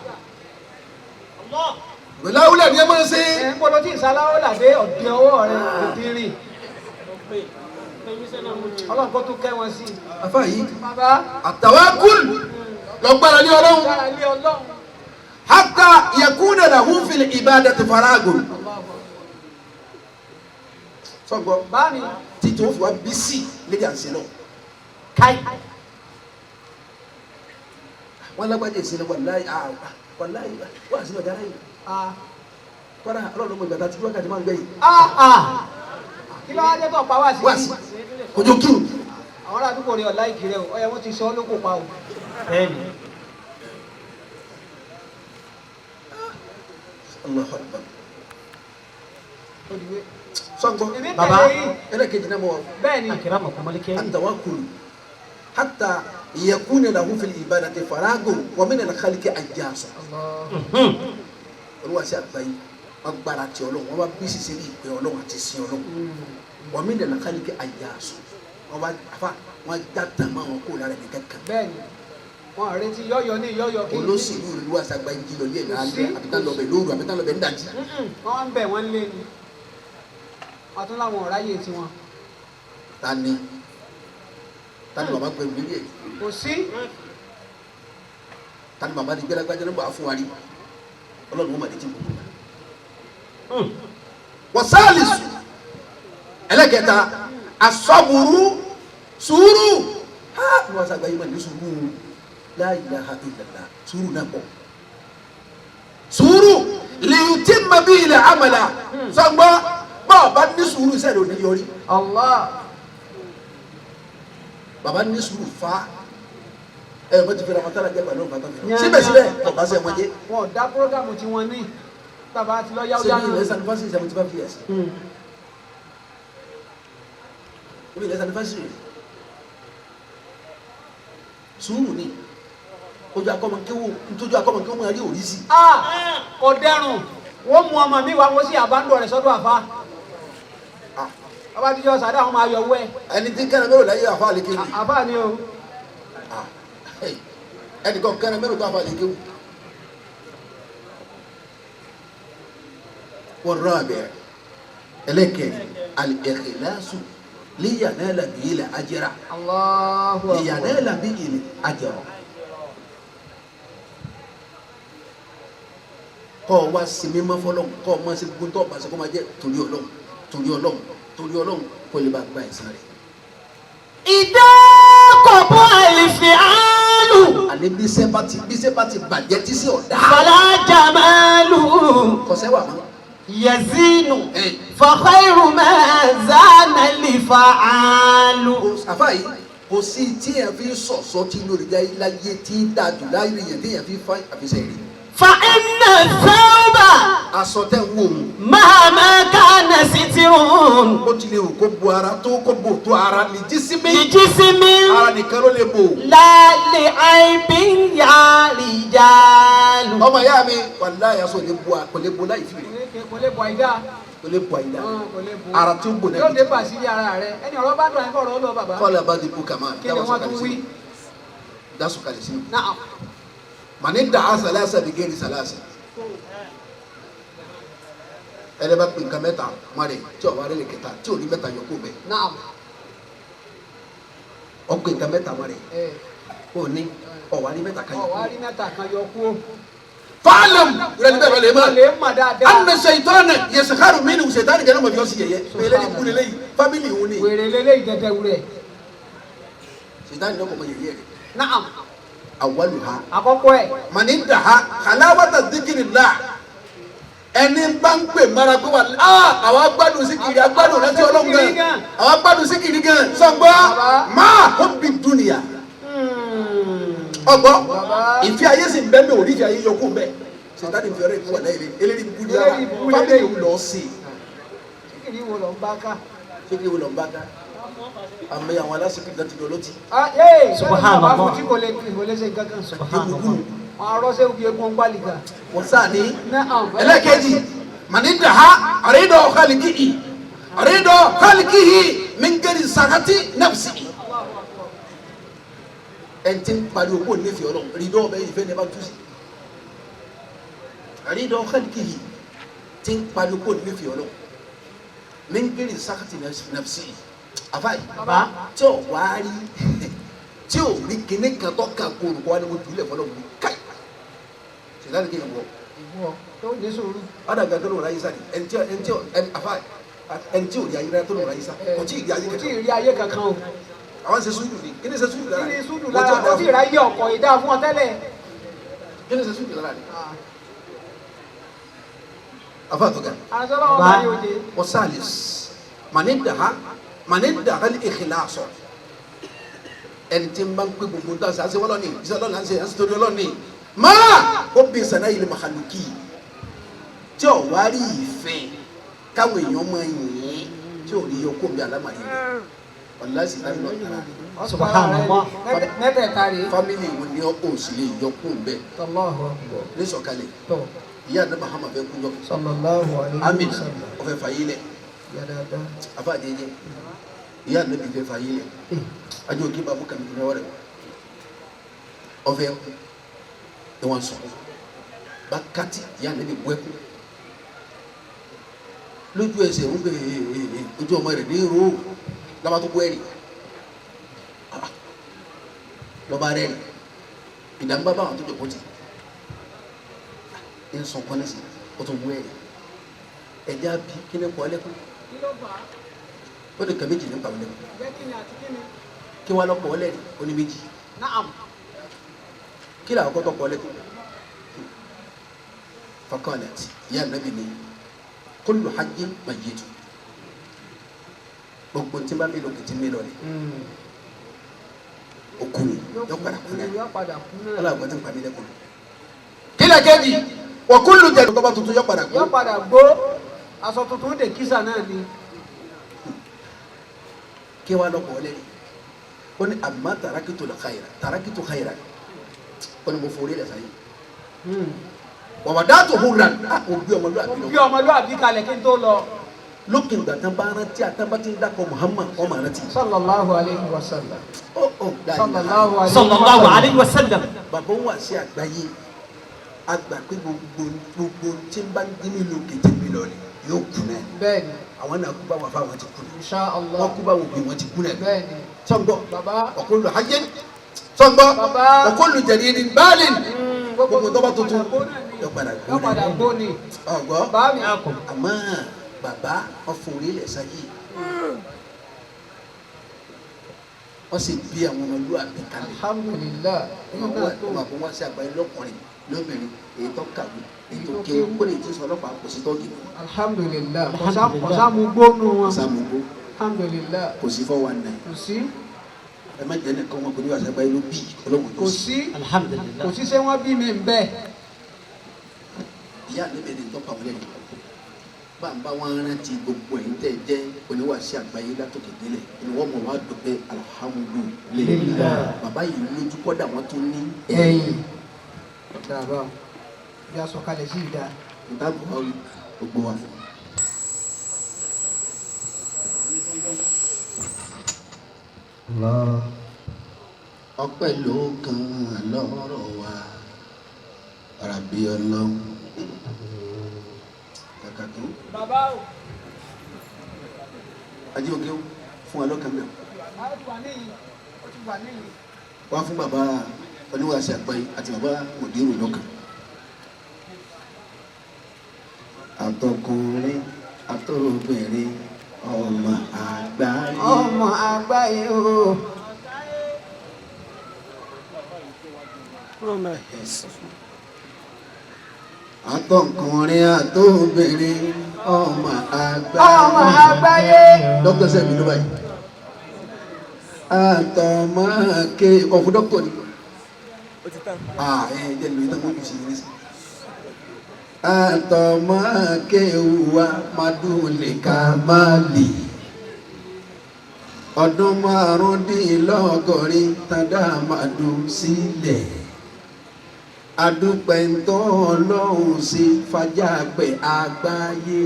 gbẹ̀láwùlẹ̀ ni ẹ máa ń ṣe. ẹ̀ ń bọ́lọ́ tí ìsaláwọ́ làdé ọ̀dẹ ọwọ́ rẹ̀ òdìrín. Ọlọ́run kó tó kẹ́ wọn sí. afa yìí bàbá. àtàwákùlù lọ gbára lé Ọlọ́run. gbára lé Ọlọ́run. hatta yakuna lahu fil ibadati faragun. sọ́gbọ́ báàmì. títí ó fi wá bí sí lédè àǹsẹ̀ náà. káì. wọ́n lágbájá ìsinmi wàláyé wà sí ọjà láyé. kọ́dà ọlọ́run mọ̀ ìgbàta tí wákàtí máa ń gbẹ̀yìn. kí ló wá dé tó pa wá sí. wá sí kojú kírun. àwọn ará àdúgbò rẹ̀ ọ̀la ìkìrẹ́ o ọ̀yẹ́ wọ́n ti sọ ọ́ lóko pa o. bẹ́ẹ̀ni. Allahu Akbar. Odiwe. sọ́gbọ́ baba ẹlẹ́kejì náà mọ̀ bẹ́ẹ̀ni. akira mọ̀ kọ́mọlékẹ́. àtàwákùlù hatta yakuna lahu fil ibadati faragun wa min al-khalqi ajjasun. olúwa sí àgbáyé wọn gbára ti Ọlọ́run wọn bá bí sísè ní ìpè Ọlọ́run àti sin Ọlọ́run wa min al-khalqi ajjasun wọn bá afa wọn já tàmá wọn kó lára ẹni kankan. bẹ́ẹ̀ni wọn àrètí yọyọ ní yọyọ kí. olóṣèlú olúwa sí àgbáyé jí lọ ní ẹ̀dá alẹ́ àbíká lọ bẹ̀ lóru àbíká lọ bẹ̀ ńdajì. wọ́n ń bẹ̀ wọ́n lé ni wọ́n tún láwọn ọ̀ráyè tiwọn. tani bàbá pẹ̀lú nílé ẹ̀ kò sí. tani bàbá di gbẹ́lágbájá nígbà fún wa rí Ọlọ́run wọn mà ní ti bò. wọ́n sáàlì sùn ẹlẹ́kẹta asọ́bùrú sùúrù ní wọ́n sàgbáyé mà ní sùúrù la ilaha illallah sùúrù náà pọ̀ sùúrù liyutimma bihi al-amala sọ́gbọ́n báwo bá ní sùúrù sẹ́ni ò ní yọrí. Allah. baba ní sùúrù fa ẹ bó ti fi ramatala jẹ pẹ̀lú nǹkan tó fi hàn síbẹ̀síbẹ̀ ọba ṣe wọn jẹ. wọn ò dá programu tí wọn ní bàbá àti lọ́yà ọjà náà. ṣé ní ilẹ̀ sanifásitì 75 years. ní ilẹ̀ sanifásitì sùúrù ni ojú akọ́mọkéwò nítorí akọ́mọkéwò máa rí òrìṣì. kò dẹrùn wọ́n mú ọmọ mi wá wọ́n sí àbándọ̀ rẹ̀ sọ́dọ̀ àfa. ọba tíjọ́ sàdá àwọn máa yọ owó ẹ̀. ẹni tí kẹ́rin mẹ́rò láyé àfa àlékè wù. àfa ni o. ẹnì kan kẹ́rin mẹ́rò tó àfa àlékè wù. wọ́n rán abẹ́ ẹlẹ́kẹ̀ẹ́ al-ikhlasu liyanala bihi al-ajra. Allahu Akbar. liyanala bihi al-ajra. kọ́ wa sinmi ma fọlọ́n kọ́ ma se gbóntọ́ bàṣẹ kọ́ ma jẹ́ torí Ọlọ́run torí Ọlọ́run torí Ọlọ́run kọ́ lè ba gba ẹ̀san rẹ̀. ìdá kọ̀bọ̀ àìfi àálù. àní bísẹ́ bá ti bàjẹ́ tí sí ọ̀dà. fàlà jàmálù. kọsẹ́ wà mọ́. yazinu. fa khairu ma zana li fa'alu. àfa yìí kò sí tí yẹn fi sọ̀sọ́ tí lórí láyé tí dájú láyé yẹn tí yẹn fi fa àfisẹ́ rí. fa inna thawba. aṣọ tẹ wo mu. mahama kana sitirun. ó ti lè wò kó bo ara tó kó bo tó ara ní jísímì. ní jísímì. ara nìkan ló lè bò. láàlì àìbín ya rijalu. ọmọ ìyá mi wàláhì aṣọ kò lè bo láì fi rè. kò lè bọ̀ àyídá. kò lè bo àyídá. kò lè bọ̀. ara tí ó gbò náà. yóò dé bàṣírí ara rẹ ẹni ọ̀rọ̀ bá dùn àyíkọ́ ọ̀rọ̀ lọ bàbá. kọ́lá bá di bú kàmá. kí ni wọ́n tún wí. dáṣọ kalẹ̀ sínú. náà. mani daa salasa bi geri salasa ẹlẹ bá pè nǹkan mẹ́ta mari tí o wà lè kẹta tí o ní mẹ́ta yọ kó bẹ. naam. ọ pè nǹkan mẹ́ta mari o ní ọ wà ní mẹ́ta kan yọ kó. ọ wà ní mẹ́ta kan yọ kó. faalam ìrẹ̀lẹ̀ bẹ́ẹ̀ lè ma. lè ma dáadáa. anna shaytana yasakharu minhu sèétánì gẹ́gẹ́ mọ̀ bí wọ́n sì yẹyẹ. pèlè ní kúlẹ̀ lẹ́yìn fámìlì òun ni. wèrè lélẹ́yìn tẹ̀tẹ̀ wúrẹ̀. sèétánì náà kò mọ yẹyẹ rẹ̀. naam. awwaluha àkọ́kọ́ ẹ̀ mani daha halawata dhikrillah ẹni bá ń pè mara pé wà àwọn agbádùn síkìrì agbádùn láti Ọlọ́run gan àwọn agbádùn síkìrì gan sọgbọ́ máa hubbi dunya ọgbọ́ ìfẹ́ ayé sì ń bẹ́ mi ò rí ìfẹ́ ayé yọkú bẹ́ẹ̀ sèntani fi ọ̀rẹ́ ìfowópamọ́ ẹ̀rẹ́ eléyìí bú di ara fámìlì wò lọ sí kíkìrì wo lọ ń bá ká. síkìrì wò lọ bá ká àmì àwọn aláṣẹ́kì gan ti lọ lọ́tì. subhanallah bá fún tí kò lè ṣe kankan. subhanallah arọ́sẹ́ òbí egun gbálíkà. wọ́n sáà ní ẹlẹ́kẹ̀jì mani daha àrídọ̀ khaliqihi min ghairi sakati nafsihi. ẹn tí ń pariwo kó ní fi Ọlọ́run rídọ̀ ọbẹ̀ ìfẹ́ ní ẹ bá tú sí. àrídọ̀ khaliqihi tí ń pariwo kó ní fi Ọlọ́run min ghairi sakati nafsihi. àfáì tí ò wá rí tí ò rí kíní kan tó kà kó olùkọ́ wa ni mo jùlẹ̀ fọlọ́ mi káì sèǹtàlì kí n bọ̀. ìwọ tó ní sùúrù. adàgbà tó lò ra yìí sá ni ẹni tí ò rí ayé rẹ tó lò ra yìí sá kò tí ì rí ayé kankan. kò tí ì rí ayé kankan o. àwọn ṣe sùúrù ni kí ni ṣe sùúrù lára kí ni sùúrù lára kò tí ì rí ayé ọkọ̀ ìdá fún ọ tẹ́lẹ̀. kí ni ṣe sùúrù lára ni. afa tó ga. àṣọlá wọn bá yóò dé. wasalis mani daha li ikhlaso ẹni tí ń bá ń pè gbogbo nǹkan ṣe àṣẹ wọlọ ni ìṣẹ lọnà ṣe àṣẹ torí Ọlọ́run ni máa ó bí sànà ilé màkàlùkì tí ò wá rí ìfẹ́ káwọn èèyàn máa yìn tí ò rí yọkó bí alámàrí rẹ ọ̀làsì láti lọ tara rẹ. subhanallah mẹ́tẹ̀ẹ̀ta rè. fámìlì wo ni ọkọ òsì lè yọkó bẹ́ẹ̀ sallallahu akbar. ní sọ̀kalẹ̀ tó. ìyá àdá Muhammad fẹ́ kú yọ. sallallahu alayhi wa Amina sallam. ó fẹ́ fàyè lẹ̀ yàrá afa àjẹjẹ ìyá àdá bí fẹ́ fàyè lẹ̀ ajọ òkè bàbá kàmi ní ọ̀rẹ́ ọfẹ ni wọn sọ bákàtí ìyá àdá bí bú ẹkú lójú ẹsẹ̀ ń bẹ ojú ọmọ rẹ̀ ní irú lọ́ba tó bú ẹ̀rì lọ́ba rẹ̀ ìdàgbà bá àwọn tó jọ pọ́tì ń sọ kọ́nẹ́sì ó tún bú ẹ̀rì ẹ̀já bí kí ni kọ́ ẹlẹ́kùn ó ní kàn méjì ní pàmò lẹ́kùn kí wọ́n lọ́kọ̀ ọlẹ́rì ó ní méjì kí làwọn kọ́ tọ́kọ̀ ọlẹ́kùn faqalat ìyá nàbì ní kullu hajjin mayyit gbogbo tí n bá mi lò kìtì mi lọ ni òkú ni yọ padà kú náà wọ́n àgbà tí n pa mi lẹ́kùn kí lè kéjì wa kullu jẹ́ tọ́ba tuntun yọ padà kú. yọ padà gbó aṣọ tuntun dè kísà náà ni. kí wàá lọ́kọ̀ ọlẹ́rì ó ní àmà tàràkìtò khayra ó ní mo forí lẹ̀ sáyé wàwà dáàtò húran ó gbé ọmọlúwàbí lọ. gbé ọmọlúwàbí kalẹ̀ kí n tó lọ. lókè ìgbà tán bá rántí àtàbátí ń dàpọ̀ Muhammad ọmọ rántí. sallallahu alayhi wa sallam. sallallahu alayhi wa sallam. bàbá wà sí àgbáyé àgbà pé gbogbo tí ń bá ń dín nílò kìtì mi lọ ni yóò kú náà. bẹ́ẹ̀ni. àwọn náà kú bá wà fáwọn ti kú náà. insha Allah. wọn kú bá wọn bí wọn ti kú náà. bẹ́ẹ̀ni. sọ́ngbọ́ baba. ọ̀kúnlù hajjin sọ́ngbọ́ baba. ọ̀kúnlù jẹ̀dídìn báàlìn gbogbo tó bá tuntun yọ padà gbó ni. ọgbọ báàmì. àmọ́ bàbá ọfọwọlé lẹ sáyé wọn sì bí àwọn ọmọlúwàbí kalẹ̀. alhamdulillah. ọmọ àbọ̀ wọn sí àgbáyé lọ́kùnrin lóbìnrin èyí tó kàwé èyí tó kéwù kó lè ti sọ ọlọ́pàá kò sí tọ́gì. alhamdulillah. kọ̀sá mu gbónú wọn. kọ̀sá mu gbó. alhamdulillah. kò sí 419. kò sí. ẹ má jẹ́ nìkan wọn kò ní wà sí àgbáyé ló bí ọlọ́wọ́ kò sí. alhamdulillah. kò sí ṣé wọ́n bí mi bẹ́ẹ̀. ìyá mi bẹ̀rẹ̀ tó pàwọn lẹ́nu bàbá wọn rántí gbogbo ẹ̀yin tẹ́ jẹ́ oníwàásí àgbáyé látòkè délẹ̀ ni wọ́n mọ̀ wá dùpẹ́ alhamdulillah bàbá yìí lójú kọ́dà wọ́n tún ní ẹ̀yìn. dàbà bí a sọ kalẹ̀ sí ìdá. nta gbogbo wa. ọpẹ́ ló kàn lọ́rọ̀ wa rabi Ọlọ́run. kàkàtó. bàbá o. ajé òkè fún wa lọ́kàn náà. wá fún bàbá oníwàásí àgbáyé àti bàbá mòdìrú lọ́kàn. àtọkùnrin àtọbìnrin ọmọ àgbáyé. ọmọ àgbáyé o. Àtọkùnrin àtobìnrin ọmọ àgbáyé. Dókítà sẹ́mi ló báyìí. Àtọmọ́ké ọ̀fun dókítà ni. Jẹ́ lóyún tó mọ́jú sí i nísìnyí. Àtọmọ́ké wa madúlẹ̀ kàmáàlì. Ọdún márùndínlọ́gọ́rin tàdá màdù sílẹ̀. Adúpẹ́ ńtọ́ Ọlọ́run sí fàjàgbẹ́ àgbáyé.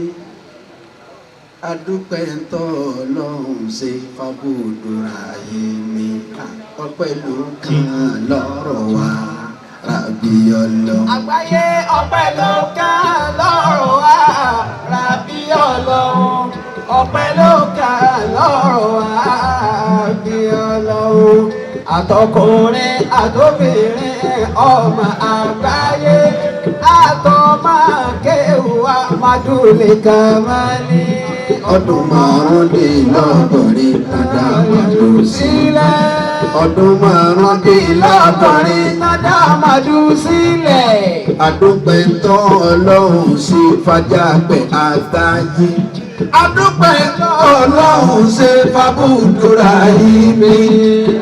Adúpẹ́ ńtọ́ Ọlọ́run sí fàbùdùrà yìí mi. Ọpẹ́ ló kàn lọ́rọ̀ wa Rabbi Ọlọ́run. Àgbáyé ọpẹ́ ló kàn lọ́rọ̀ wa Rabbi Ọlọ́run. Ọpẹ́ ló kàn lọ́rọ̀ wa Rabbi Ọlọ́run. Àtọkùnrin àtobìnrin ọmọ àgbáyé. Àtọmọ́ké wa madúlẹ̀ kàmáàlì. Ọdún márùndínlọ́gọ́rin tàdá màdù sílẹ̀. Ọdún márùndínlọ́gọ́rin tàdá màdù sílẹ̀. Adúpẹ́ ńtọ́ Ọlọ́run sí fàjàgbẹ́ àgbáyé. Adúpẹ́ ńtọ́ Ọlọ́run sí fàbùdùrà yìí mi.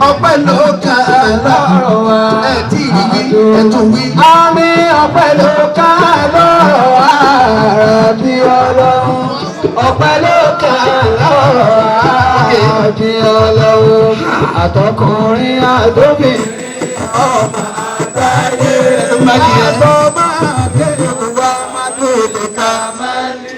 Ọpẹ́ ló kàn lọ́rọ̀ wa. Ẹ tí ì wí ẹ tún wí. Àmì ọpẹ́ ló kàn lọ́rọ̀ wa Rabbi Ọlọ́run. Ọpẹ́ ló kàn lọ́rọ̀ wa Rabbi Ọlọ́run. Àtọkùnrin àtobìnrin ọmọ àgbáyé. Àtọmọ́ké wa madúlẹ̀ kàmáàlì.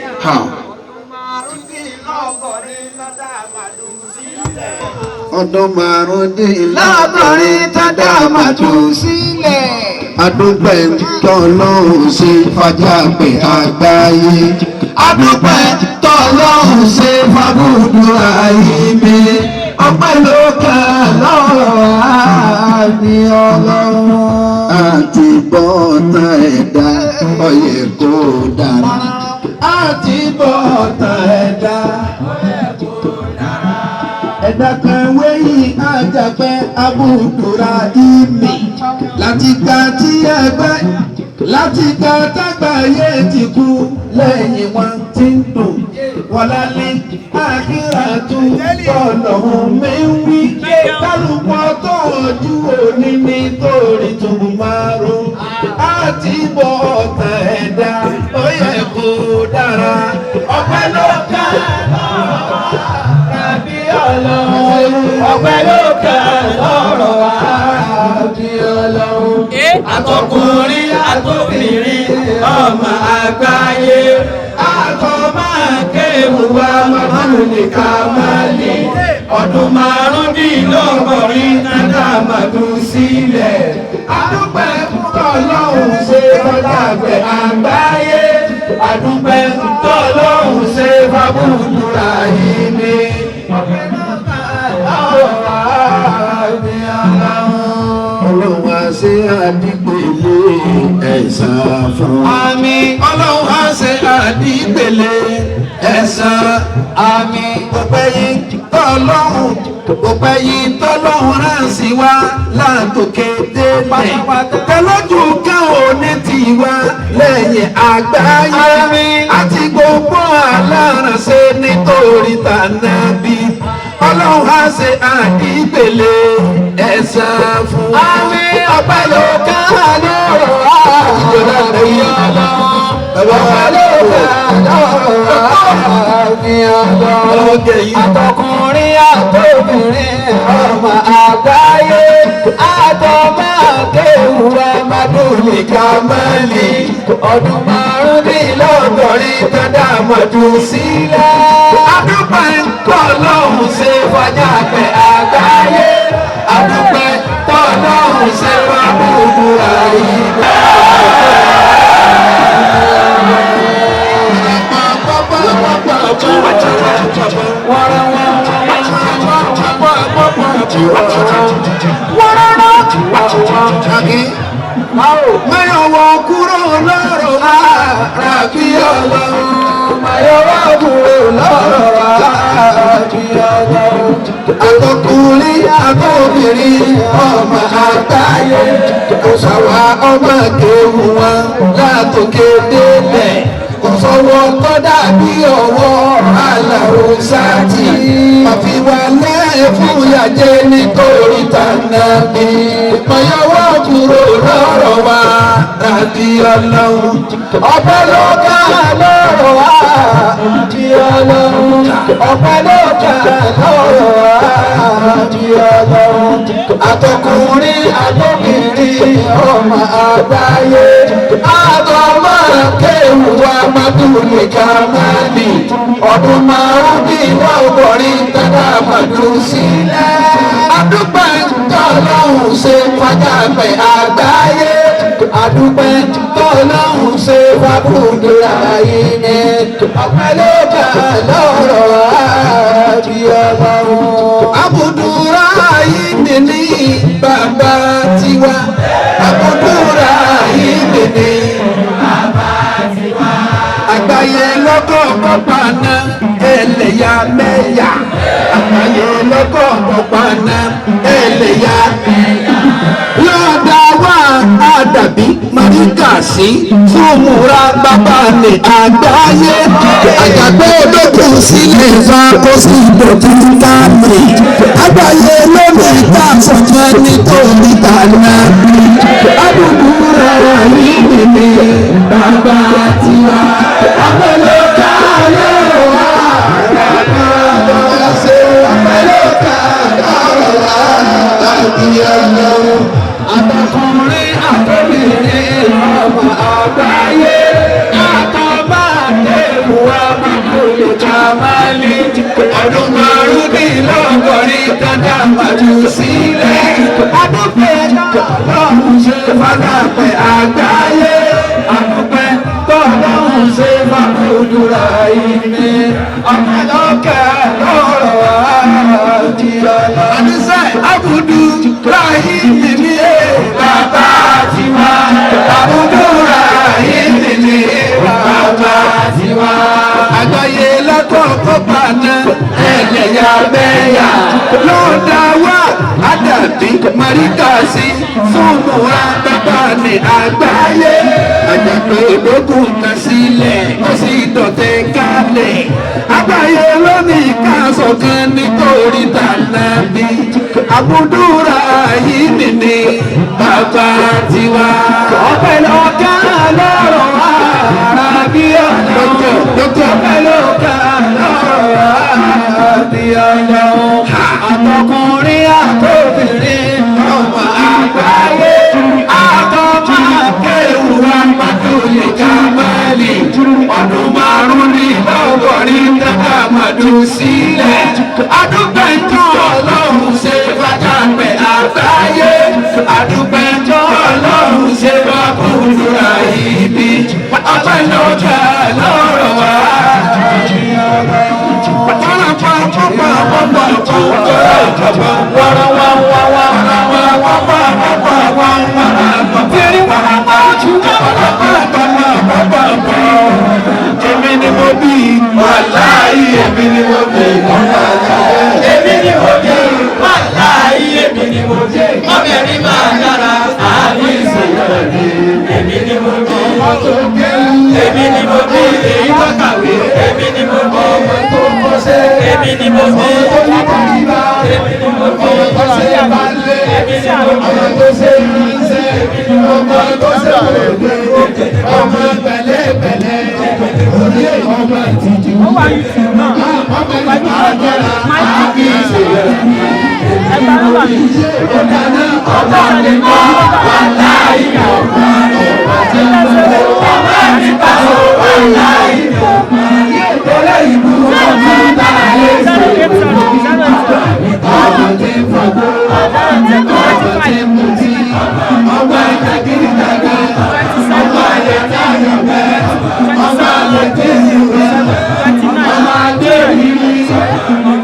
Ọdún márùndínlọ́gọ́rin tàdá màdù sílẹ̀. Adúpẹ́ ńtọ́ Ọlọ́run sí fàjàgbẹ́ àgbáyé. Adúpẹ́ ńtọ́ Ọlọ́run sí fàbùdùrà yìí mi. Ọpẹ́ ló kàn lọ́rọ̀ Rabbi Ọlọ́run. Àti bọ́ọ̀tà ẹ̀dá ọyẹ kó dára. Àti bọ́ọ̀tà ẹ̀dá ẹ̀dá kan wéyìn àjàpẹ́ abúdúrà ìmì. Láti gbà tí ẹgbẹ́ láti gbà tágbàáyé ti kú lẹ́yìn wọn ti ń dùn. Wọ́n lálẹ́ àkírà tún tọ̀lọ̀hún mi ń wí. Kálukọ́ tó ojú òní nítorí tó máa ro. Àti bọ̀ ọ̀tàn ẹ̀dá ó yẹ kó dára. Ọpẹ́ ló kà Rabbi Ọlọ́run. Ọpẹ́ ló kàn lọ́rọ̀ wa Rabbi Ọlọ́run. Àtọkùnrin àtobìnrin ọmọ àgbáyé. Àtọmọ́ké wa madúlẹ̀ kàmáàlì. Ọdún márùndínlọ́gọ́rin tàdá màdù sílẹ̀. Adúpẹ́ fún Ọlọ́run ṣe fàjàgbẹ́ àgbáyé. Adúpẹ́ fún Ọlọ́run ṣe fàbùdùrà yìí mi. Ọlọ́run á ṣe àdìgbèlé ẹ̀san fún wa. Àmín. Ọlọ́run á ṣe àdìgbèlé ẹ̀san. Àmín. Ọpẹ́ yìí tọ́lọ́run, ọpẹ́ yìí tọ́lọ́run rán sí wa látòkè délẹ̀. Tẹ́lọ́jú káwọn ní tiwa lẹ́yìn àgbáyé. Àmín. Àti gbogbo alárànṣe nítorí tànàbí. Ọlọ́run á ṣe àdìgbèlé ẹ̀san fún wa. Àmín. Ọpẹ́ ló kà lọ́rọ̀ wa. Ìjọba lẹ́yìn Ọlọ́run. Ọpẹ́ ló kà lọ́rọ̀ wa. Àtọkùnrin àtobìnrin ọmọ àgbáyé. Àtọmọ́ké wa madúlẹ̀ kàmáàlì. Ọdún márùndínlọ́gọ́rin tàdá màdù sílẹ̀. Adúpẹ́ ńtọ́ Ọlọ́run ṣe fàjàgbẹ́ àgbáyé. Adúpẹ́ ńtọ́ Ọlọ́run ṣe fàbùdùrà yìí. Máyọ̀wọ̀ kúrò lọ́rọ̀ wa Rabbi Ọlọ́run. Máyọ̀wọ̀ kúrò lọ́rọ̀ wa Rabbi Ọlọ́run. Àtọkùnrin àtobìnrin ọmọ àgbáyé. Kò sáwà ọmọ kéwù wọn látòkè délẹ̀ kò sọ̀wọ́ kọ́ dàbí ọwọ́ Àlàó Sàtì àfiwálẹ̀ fún yàjẹ́ nítorí tànàbí mọ̀yọ́wọ́ kúrò lọ́rọ̀ wa rábí ọlọ́run ọpẹ́ ló ká lọ́rọ̀ wa rábí ọlọ́run ọpẹ́ ló ká lọ́rọ̀ wa rábí ọlọ́run àtọkùnrin àtọkùnrin ọmọ àgbáyé àtọmọ kéwù wa mọ́tòlè kàmáàlì ọdún márùndínlá ọgọ́rin tẹ́lá mọ́tò sílẹ̀ adúpẹ́ tọ́lọ́hún ṣe fàjàpẹ́ àgbáyé adúpẹ́ tọ́lọ́hún ṣe fàbùdó ayé ní ọpẹ́ ló kà lọ́rọ̀ àti ọlọ́run Abudurrahim ní bàbá tiwa Abudurrahim ní àgbáyé lọ́kọ̀ọ̀kọ̀ paná ẹlẹ́yàmẹ̀yà àgbáyé lọ́kọ̀ọ̀kọ̀ paná ẹlẹ́yàmẹ̀yà lọ́dà wà àdàbí màríkà sí fúnmùrà bàbá ní àgbáyé àjàgbé olókùn sílẹ̀ fa kó sí ìdọ̀tí káàmì àgbáyé lónìí ká sọ̀tẹ́ nítorí tànà Abudurrahim ní bàbá tiwa. Apeloka lọ́rọ̀ wa, ṣe apeloka lọ́rọ̀ wa, láti ọlọ́run. Àtọkùnrin àtọbìnrin ọmọ àgbáyé, àtọ́bà kéwù ọmọkùnrin kàmáàlì. Ọdún márùndínlọ́gọ́rin tẹ́tà pàjù sílẹ̀. Adúpẹ́ tọ́lọ́run ṣe fàdàpẹ́ àgbáyé. Adúpẹ́ tọ́lọ́run ṣe Abudurrahim ọ̀pẹ̀lọ́kẹ̀ lọ́rọ̀ àti ọ̀la. Àdìsẹ́ Abudurrahim ní bàbá tiwa. Abudurrahim ní bàbá tiwa. Àgbáyé lọ́kọ̀ọ̀kọ̀ paná ẹlẹ́yàmẹ̀yà ló dá wá àdàbí màríkà sí fúnmùrà bàbá ní àgbáyé. Àjàgbé ológun kan sílẹ̀ ó sì dọ̀tẹ̀ kálẹ̀. Àgbáyé lónìí ká ṣọ̀kan nítorí tànàbí. Abudurrahim ní bàbá tiwa. Ọpẹ́lọ́kà lọ́rọ̀ wa rábí ọlọ́run. Ọpẹ́lọ́kà lọ́rọ̀ wa rábí ọlọ́run. Àtọkùnrin àtobìnrin ọmọ àgbáyé. Àtọmọ kéwù Abudulè Kàmáàlì. Ọdún márùndínlọ́gọ́rin tẹ́tà mọ́dù sílẹ̀. Adúpẹ́ tó Ọlọ́run ṣe fàjàpẹ́ àgbáyé. Adúpẹ́ tó Ọlọ́run ṣe Abudurrahim. Ọpẹ́lọ́kà lọ́rọ̀ wa. Èmi ni mo bí wàláhì, èmi ni mo bí èmi ni mo bí wàláhì, èmi ni mo bí ọbẹ̀rin máa dára àbí ìṣòro ni èmi ni mo bí èmi ni mo bí èyí tó kàwé èmi ni mo bí ọmọ tó kọ́ṣẹ́ èmi ni mo bí olùkọ́yìnbá èmi ni mo bí ọmọ tó ṣe balẹ̀ èmi ni mo bí ọmọ tó ṣe ìrìnsẹ̀ èmi ni mo bí ọmọ tó ṣe òwe ọmọ pẹ̀lẹ́pẹ̀lẹ́ orí ọmọ ìtìjú ọmọ ìgbàgbọ́ra àbí ìṣòro ìdáná ọmọ nípa wàláhì ọmọ àti ọmọ nípa wàláhì ọmọ ìtọ́lẹ̀ ìlú ọmọ táyé ṣe ọmọ tí ń fọgbọ́ ọmọ tí ń mutí ọmọ ìtàgídàgà ọmọ àyẹ̀tà yọ̀bẹ ọmọ àyẹ̀tà ìwé ọmọ adé ìrírí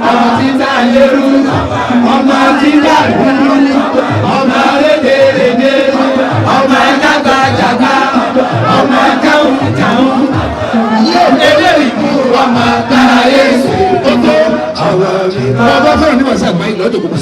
ọmọ títà lérú ọmọ títà lérú ọmọ rédèrèdè ọmọ ẹ̀dàgbàjàgbà ọmọ kàwùkàwù eléyìí kú ọmọ táyé ṣe kókó. Bàbá fẹ́ràn ní wàsá àgbáyé lọ́dọ̀ gbogbo.